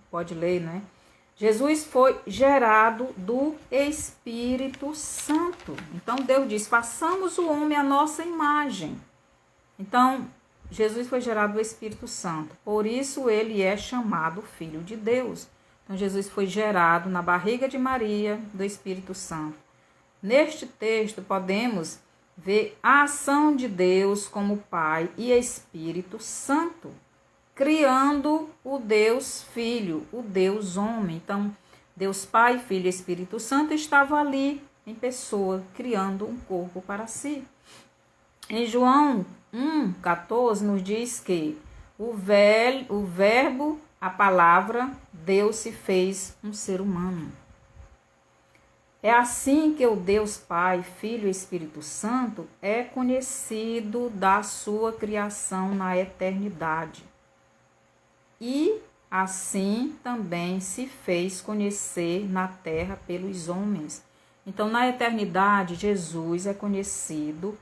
pode ler, né? Jesus foi gerado do Espírito Santo. Então Deus diz, façamos o homem à nossa imagem. Então Jesus foi gerado do Espírito Santo. Por isso ele é chamado Filho de Deus. Então Jesus foi gerado na barriga de Maria do Espírito Santo. Neste texto podemos ver a ação de Deus como Pai e Espírito Santo, criando o Deus Filho, o Deus Homem. Então, Deus Pai, Filho e Espírito Santo estavam ali em pessoa, criando um corpo para si. Em João 1:14 nos diz que o verbo, a palavra, Deus se fez um ser humano. É assim que o Deus Pai, Filho e Espírito Santo é conhecido da sua criação na eternidade. E assim também se fez conhecer na terra pelos homens. Então, na eternidade, Jesus é conhecido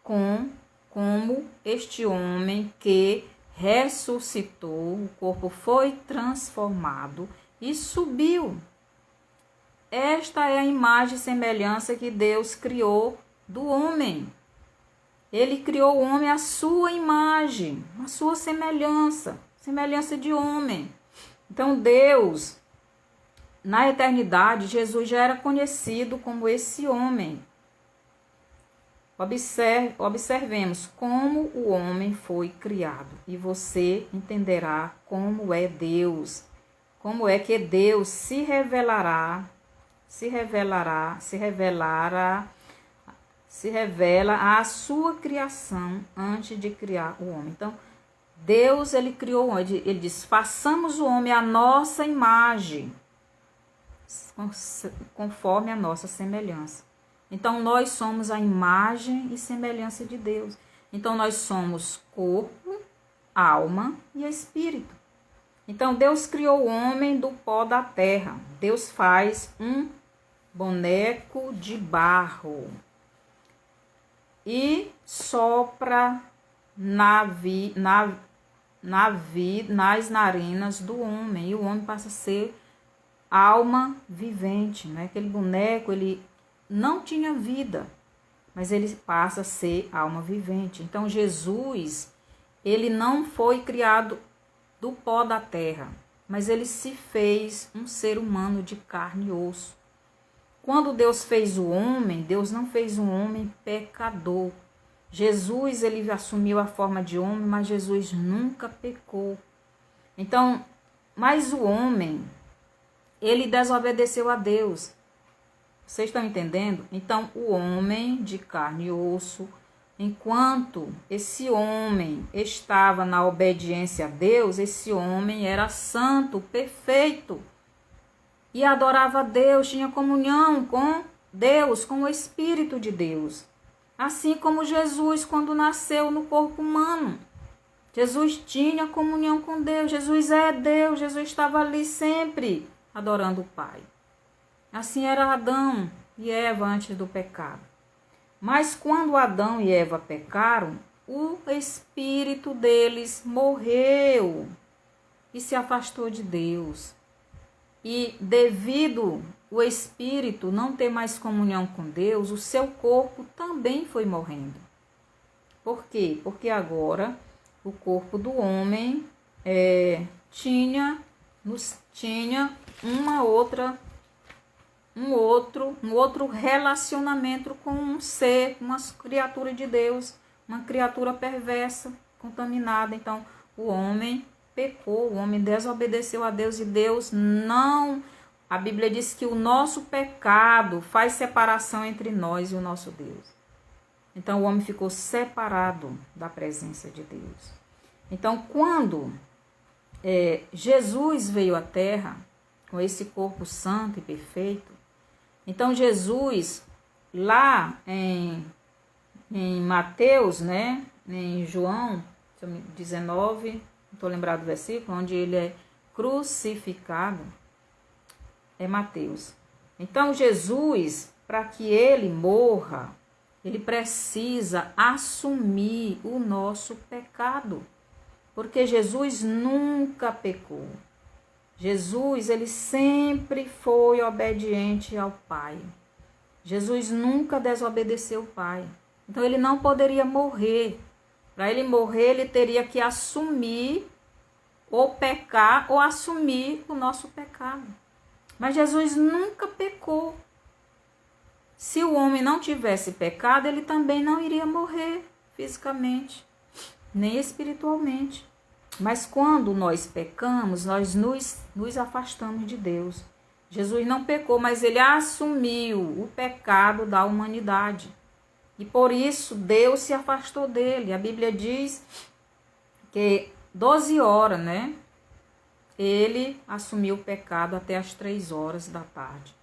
como este homem que ressuscitou, o corpo foi transformado e subiu. Esta é a imagem e semelhança que Deus criou do homem. Ele criou o homem à sua imagem, à sua semelhança de homem. Então Deus, na eternidade, Jesus já era conhecido como esse homem. Observemos como o homem foi criado e você entenderá como é Deus, como é que Deus se revela à sua criação antes de criar o homem. Então, Deus, ele criou o homem, ele diz, façamos o homem à nossa imagem, conforme a nossa semelhança. Então, nós somos a imagem e semelhança de Deus. Então, nós somos corpo, alma e espírito. Então, Deus criou o homem do pó da terra. Deus faz um boneco de barro e sopra nas narinas do homem. E o homem passa a ser alma vivente, né? Aquele boneco, ele não tinha vida, mas ele passa a ser alma vivente. Então, Jesus, ele não foi criado do pó da terra, mas ele se fez um ser humano de carne e osso. Quando Deus fez o homem, Deus não fez um homem pecador. Jesus, ele assumiu a forma de homem, mas Jesus nunca pecou. Então, mas o homem, ele desobedeceu a Deus. Vocês estão entendendo? Então, o homem de carne e osso, enquanto esse homem estava na obediência a Deus, esse homem era santo, perfeito, e adorava a Deus, tinha comunhão com Deus, com o Espírito de Deus. Assim como Jesus, quando nasceu no corpo humano. Jesus tinha comunhão com Deus, Jesus é Deus, Jesus estava ali sempre adorando o Pai. Assim era Adão e Eva antes do pecado. Mas quando Adão e Eva pecaram, o espírito deles morreu e se afastou de Deus. E devido o espírito não ter mais comunhão com Deus, o seu corpo também foi morrendo. Por quê? Porque agora o corpo do homem tinha um outro relacionamento com um ser, uma criatura de Deus, uma criatura perversa, contaminada. Então, o homem pecou, o homem desobedeceu a Deus e Deus não... A Bíblia diz que o nosso pecado faz separação entre nós e o nosso Deus. Então, o homem ficou separado da presença de Deus. Então, quando Jesus veio à Terra, com esse corpo santo e perfeito, então Jesus, lá em Mateus, né, em João 19, não estou lembrado do versículo, onde ele é crucificado, é Mateus. Então Jesus, para que ele morra, ele precisa assumir o nosso pecado, porque Jesus nunca pecou. Jesus, ele sempre foi obediente ao Pai. Jesus nunca desobedeceu o Pai. Então, ele não poderia morrer. Para ele morrer, ele teria que assumir ou pecar ou assumir o nosso pecado. Mas Jesus nunca pecou. Se o homem não tivesse pecado, ele também não iria morrer fisicamente, nem espiritualmente. Mas quando nós pecamos, nós nos afastamos de Deus. Jesus não pecou, mas ele assumiu o pecado da humanidade. E por isso Deus se afastou dele. A Bíblia diz que 12 horas, né? Ele assumiu o pecado até as 3 horas da tarde.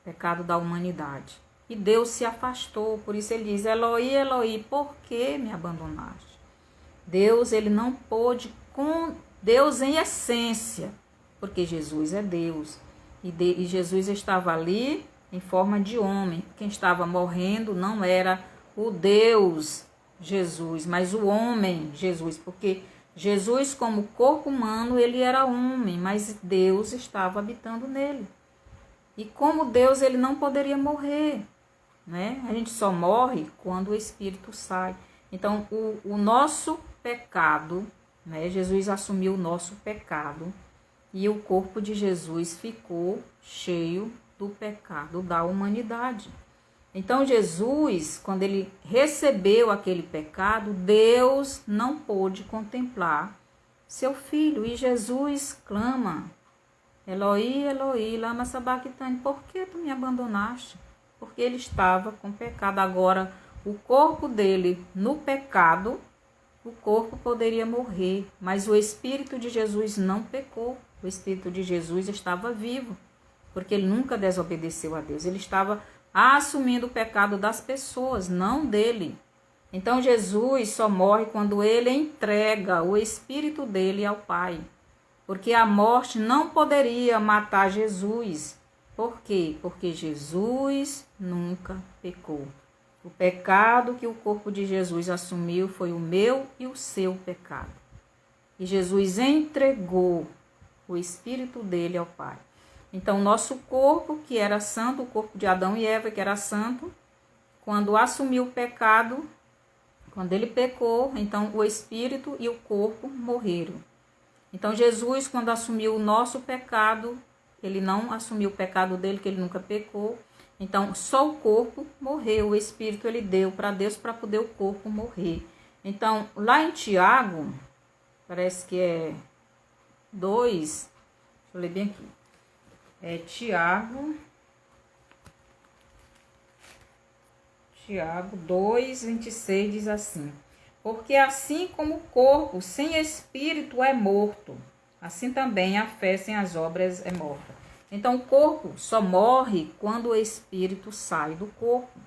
Pecado da humanidade. E Deus se afastou. Por isso ele diz, Eloi, Eloi, por que me abandonaste? Deus, ele não pôde com Deus em essência, porque Jesus é Deus. E Jesus estava ali em forma de homem. Quem estava morrendo não era o Deus Jesus, mas o homem Jesus, porque Jesus, como corpo humano, ele era homem, mas Deus estava habitando nele. E como Deus, ele não poderia morrer, né? A gente só morre quando o Espírito sai. Então, o nosso pecado, né? Jesus assumiu o nosso pecado e o corpo de Jesus ficou cheio do pecado da humanidade. Então Jesus, quando ele recebeu aquele pecado, Deus não pôde contemplar seu filho. E Jesus clama: Eloi, Eloi, lama sabachthani, por que tu me abandonaste? Porque ele estava com pecado. Agora, o corpo dele no pecado, o corpo poderia morrer, mas o Espírito de Jesus não pecou. O Espírito de Jesus estava vivo, porque ele nunca desobedeceu a Deus. Ele estava assumindo o pecado das pessoas, não dele. Então Jesus só morre quando ele entrega o Espírito dele ao Pai. Porque a morte não poderia matar Jesus. Por quê? Porque Jesus nunca pecou. O pecado que o corpo de Jesus assumiu foi o meu e o seu pecado. E Jesus entregou o Espírito dele ao Pai. Então, nosso corpo, que era santo, o corpo de Adão e Eva, que era santo, quando assumiu o pecado, quando ele pecou, então o Espírito e o corpo morreram. Então, Jesus, quando assumiu o nosso pecado, ele não assumiu o pecado dele, que ele nunca pecou. Então, só o corpo morreu, o Espírito ele deu para Deus para poder o corpo morrer. Então, lá em Tiago, parece que é 2, deixa eu ler bem aqui. É Tiago 2:26 diz assim: porque assim como o corpo sem espírito é morto, assim também a fé sem as obras é morta. Então o corpo só morre quando o espírito sai do corpo.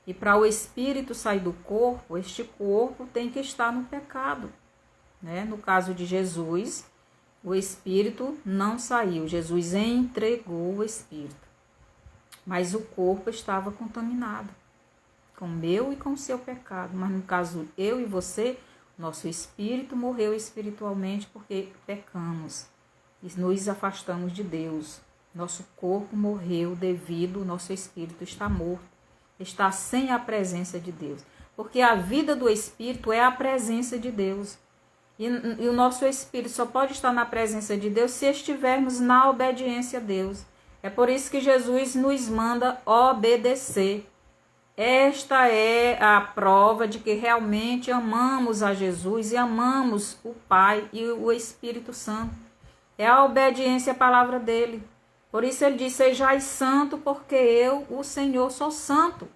E para o espírito sair do corpo, este corpo tem que estar no pecado, né? No caso de Jesus, o Espírito não saiu. Jesus entregou o Espírito. Mas o corpo estava contaminado com o meu e com o seu pecado. Mas no caso, eu e você, nosso espírito morreu espiritualmente porque pecamos e nos afastamos de Deus. Nosso corpo morreu devido, nosso espírito está morto, está sem a presença de Deus. Porque a vida do espírito é a presença de Deus. E o nosso espírito só pode estar na presença de Deus se estivermos na obediência a Deus. É por isso que Jesus nos manda obedecer. Esta é a prova de que realmente amamos a Jesus e amamos o Pai e o Espírito Santo. É a obediência à palavra dele. Por isso ele diz: sejais santo, porque eu, o Senhor, sou santo.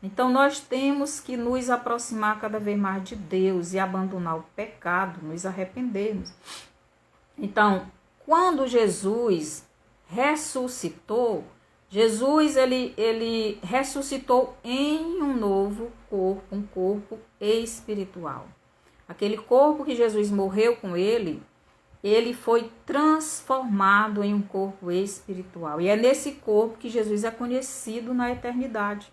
Então, nós temos que nos aproximar cada vez mais de Deus e abandonar o pecado, nos arrependermos. Então, quando Jesus ressuscitou, ele ressuscitou em um novo corpo, um corpo espiritual. Aquele corpo que Jesus morreu com ele foi transformado em um corpo espiritual. E é nesse corpo que Jesus é conhecido na eternidade.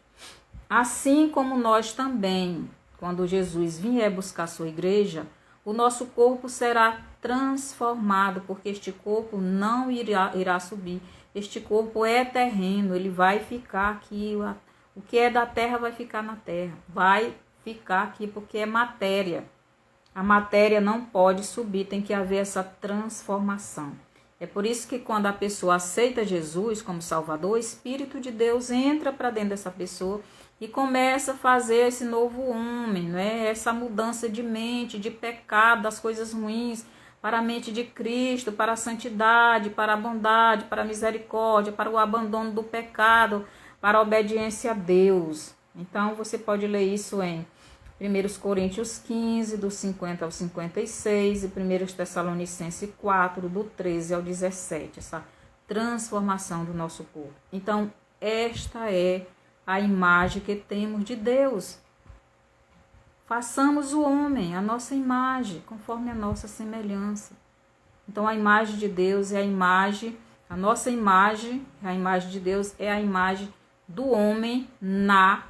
Assim como nós também, quando Jesus vier buscar sua igreja, o nosso corpo será transformado, porque este corpo não irá subir. Este corpo é terreno, ele vai ficar aqui. O que é da terra vai ficar na terra. Vai ficar aqui porque é matéria. A matéria não pode subir, tem que haver essa transformação. É por isso que quando a pessoa aceita Jesus como Salvador, o Espírito de Deus entra para dentro dessa pessoa e começa a fazer esse novo homem, né? Essa mudança de mente, de pecado, das coisas ruins, para a mente de Cristo, para a santidade, para a bondade, para a misericórdia, para o abandono do pecado, para a obediência a Deus. Então, você pode ler isso em 1 Coríntios 15, do 50 ao 56, e 1 Tessalonicenses 4, do 13 ao 17, essa transformação do nosso corpo. Então, esta é a imagem que temos de Deus. Façamos o homem, a nossa imagem, conforme a nossa semelhança. Então, a imagem de Deus é a imagem, a nossa imagem, a imagem de Deus é a imagem do homem na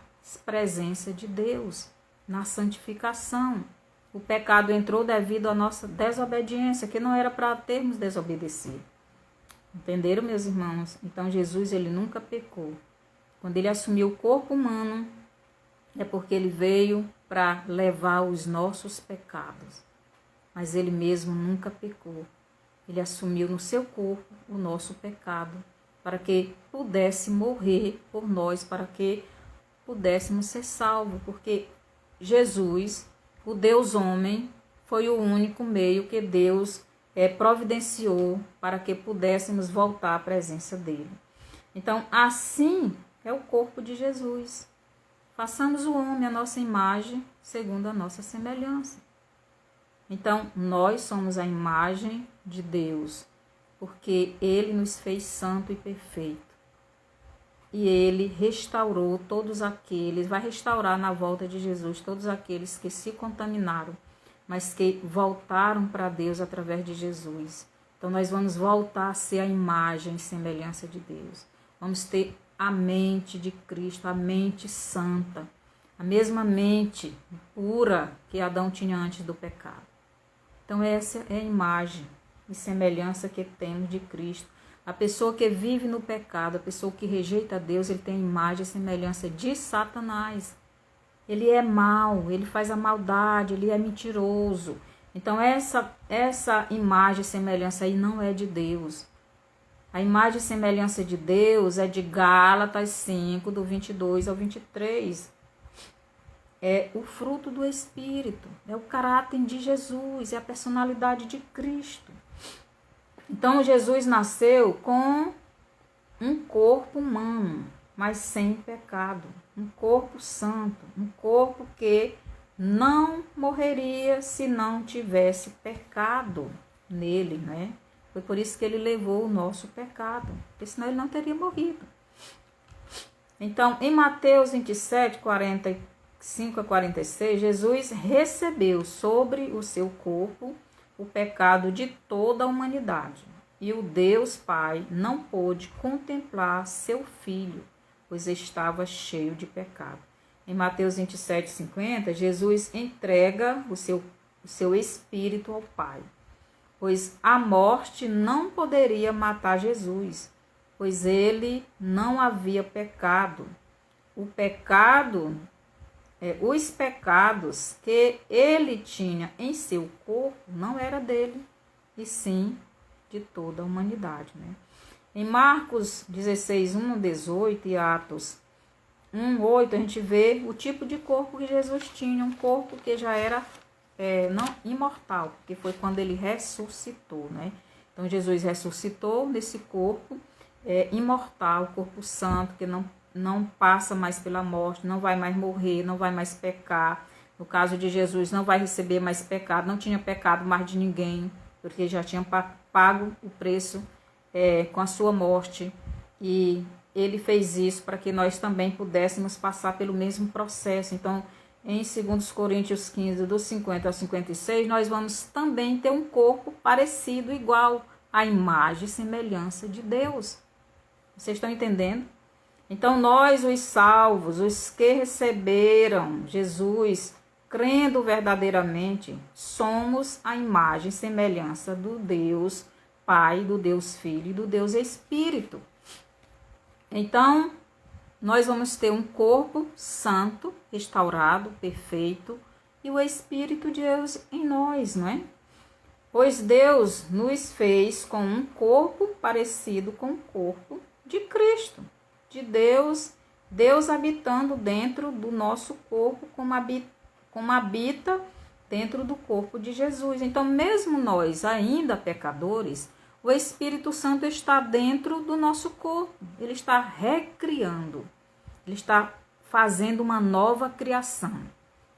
presença de Deus, na santificação. O pecado entrou devido à nossa desobediência, que não era para termos desobedecido. Entenderam, meus irmãos? Então, Jesus, ele nunca pecou. Quando ele assumiu o corpo humano, é porque ele veio para levar os nossos pecados. Mas ele mesmo nunca pecou. Ele assumiu no seu corpo o nosso pecado, para que pudesse morrer por nós, para que pudéssemos ser salvos, porque Jesus, o Deus homem, foi o único meio que Deus providenciou para que pudéssemos voltar à presença dele. Então, assim é o corpo de Jesus. Façamos o homem a nossa imagem, segundo a nossa semelhança. Então, nós somos a imagem de Deus, porque ele nos fez santo e perfeito. E ele restaurou todos aqueles, vai restaurar na volta de Jesus todos aqueles que se contaminaram, mas que voltaram para Deus através de Jesus. Então, nós vamos voltar a ser a imagem e semelhança de Deus. Vamos ter a mente de Cristo, a mente santa, a mesma mente pura que Adão tinha antes do pecado. Então, essa é a imagem e semelhança que temos de Cristo. A pessoa que vive no pecado, a pessoa que rejeita Deus, ele tem a imagem e semelhança de Satanás. Ele é mau, ele faz a maldade, ele é mentiroso. Então, essa imagem e semelhança aí não é de Deus. A imagem e semelhança de Deus é de Gálatas 5, do 22 ao 23. É o fruto do Espírito, é o caráter de Jesus, é a personalidade de Cristo. Então, Jesus nasceu com um corpo humano, mas sem pecado. Um corpo santo, um corpo que não morreria se não tivesse pecado nele, né? Foi por isso que ele levou o nosso pecado, porque senão ele não teria morrido. Então, em Mateus 27, 45 a 46, Jesus recebeu sobre o seu corpo o pecado de toda a humanidade. E o Deus Pai não pôde contemplar seu Filho, pois estava cheio de pecado. Em Mateus 27, 50, Jesus entrega o seu Espírito ao Pai, pois a morte não poderia matar Jesus, pois ele não havia pecado. Os pecados que ele tinha em seu corpo não era dele, e sim de toda a humanidade, né? Em Marcos 16, 1 a 18 e Atos 1, 8, a gente vê o tipo de corpo que Jesus tinha, um corpo que já era não imortal, porque foi quando ele ressuscitou, né? Então, Jesus ressuscitou nesse corpo imortal, corpo santo, que não passa mais pela morte, não vai mais morrer, não vai mais pecar. No caso de Jesus, não vai receber mais pecado, não tinha pecado mais de ninguém, porque já tinha pago o preço com a sua morte. E ele fez isso para que nós também pudéssemos passar pelo mesmo processo. Então, em 2 Coríntios 15, dos 50 ao 56, nós vamos também ter um corpo parecido, igual à imagem e semelhança de Deus. Vocês estão entendendo? Então, nós, os salvos, os que receberam Jesus, crendo verdadeiramente, somos a imagem e semelhança do Deus Pai, do Deus Filho e do Deus Espírito. Então, nós vamos ter um corpo santo, restaurado, perfeito, e o Espírito de Deus em nós, não é? Pois Deus nos fez com um corpo parecido com o corpo de Cristo, de Deus, Deus habitando dentro do nosso corpo, como habita dentro do corpo de Jesus. Então, mesmo nós ainda pecadores, o Espírito Santo está dentro do nosso corpo. Ele está recriando. Ele está fazendo uma nova criação.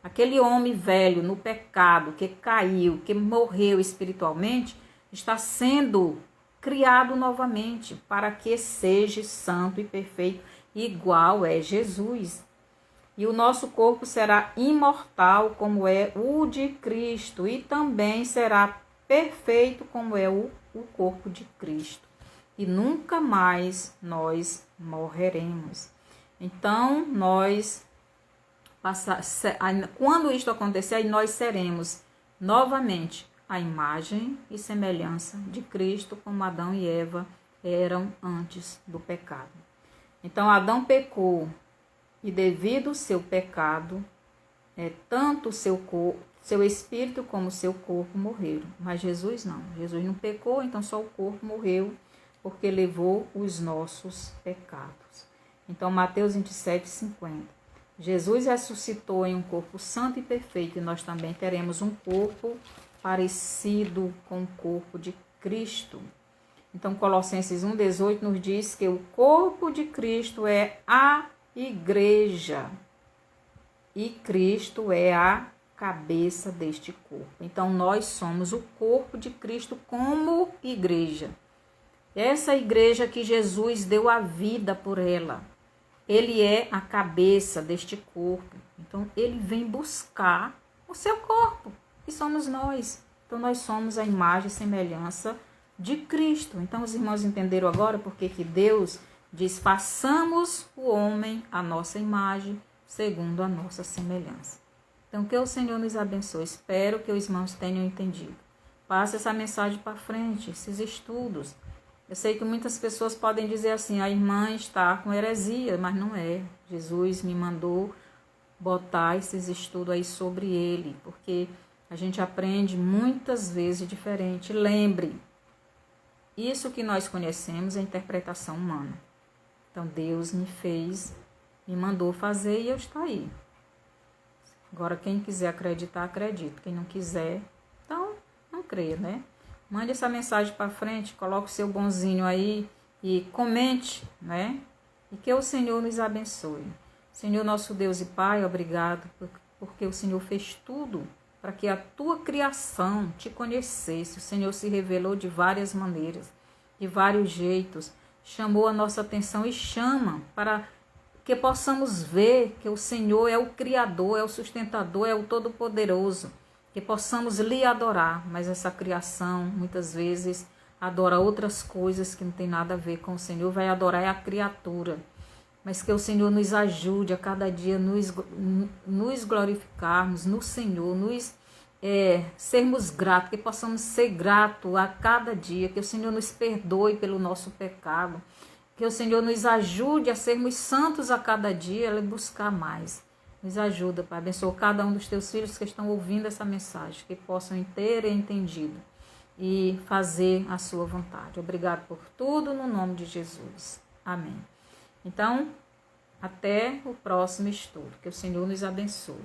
Aquele homem velho no pecado, que caiu, que morreu espiritualmente, está sendo criado novamente para que seja santo e perfeito, igual é Jesus. E o nosso corpo será imortal, como é o de Cristo, e também será perfeito, como é o corpo de Cristo. E nunca mais nós morreremos. Então, quando isto acontecer, aí nós seremos novamente a imagem e semelhança de Cristo, como Adão e Eva eram antes do pecado. Então, Adão pecou, e devido ao seu pecado, tanto o seu espírito como o seu corpo morreram. Mas Jesus não. Jesus não pecou, então só o corpo morreu. porque levou os nossos pecados. Então, Mateus 27, 50. Jesus ressuscitou em um corpo santo e perfeito, e nós também teremos um corpo parecido com o corpo de Cristo. Então, Colossenses 1,18 nos diz que o corpo de Cristo é a igreja, e Cristo é a cabeça deste corpo. Então, nós somos o corpo de Cristo como igreja. Essa igreja que Jesus deu a vida por ela. Ele é a cabeça deste corpo. Então, ele vem buscar o seu corpo, que somos nós. Então, nós somos a imagem e semelhança de Cristo. Então, os irmãos entenderam agora porque que Deus diz, façamos o homem à nossa imagem, segundo a nossa semelhança. Então, que o Senhor nos abençoe. Espero que os irmãos tenham entendido. Passe essa mensagem para frente, esses estudos. Eu sei que muitas pessoas podem dizer assim, a irmã está com heresia, mas não é. Jesus me mandou botar esses estudos aí sobre ele, porque a gente aprende muitas vezes diferente. Lembre, isso que nós conhecemos é interpretação humana. Então, Deus me fez, me mandou fazer e eu estou aí. Agora, quem quiser acreditar, acredita. Quem não quiser, então, não crê, né? Mande essa mensagem para frente, coloque o seu bonzinho aí e comente, né? E que o Senhor nos abençoe. Senhor, nosso Deus e Pai, obrigado, porque o Senhor fez tudo para que a tua criação te conhecesse. O Senhor se revelou de várias maneiras, de vários jeitos, chamou a nossa atenção e chama para que possamos ver que o Senhor é o Criador, é o sustentador, é o Todo-Poderoso, que possamos lhe adorar, mas essa criação muitas vezes adora outras coisas que não tem nada a ver com o Senhor, vai adorar a criatura, mas que o Senhor nos ajude a cada dia nos glorificarmos no Senhor, sermos gratos, que possamos ser gratos a cada dia, que o Senhor nos perdoe pelo nosso pecado, que o Senhor nos ajude a sermos santos a cada dia e buscar mais. Nos ajuda, Pai. Abençoa cada um dos teus filhos que estão ouvindo essa mensagem, que possam ter entendido e fazer a sua vontade. Obrigado por tudo, no nome de Jesus. Amém. Então, até o próximo estudo. Que o Senhor nos abençoe.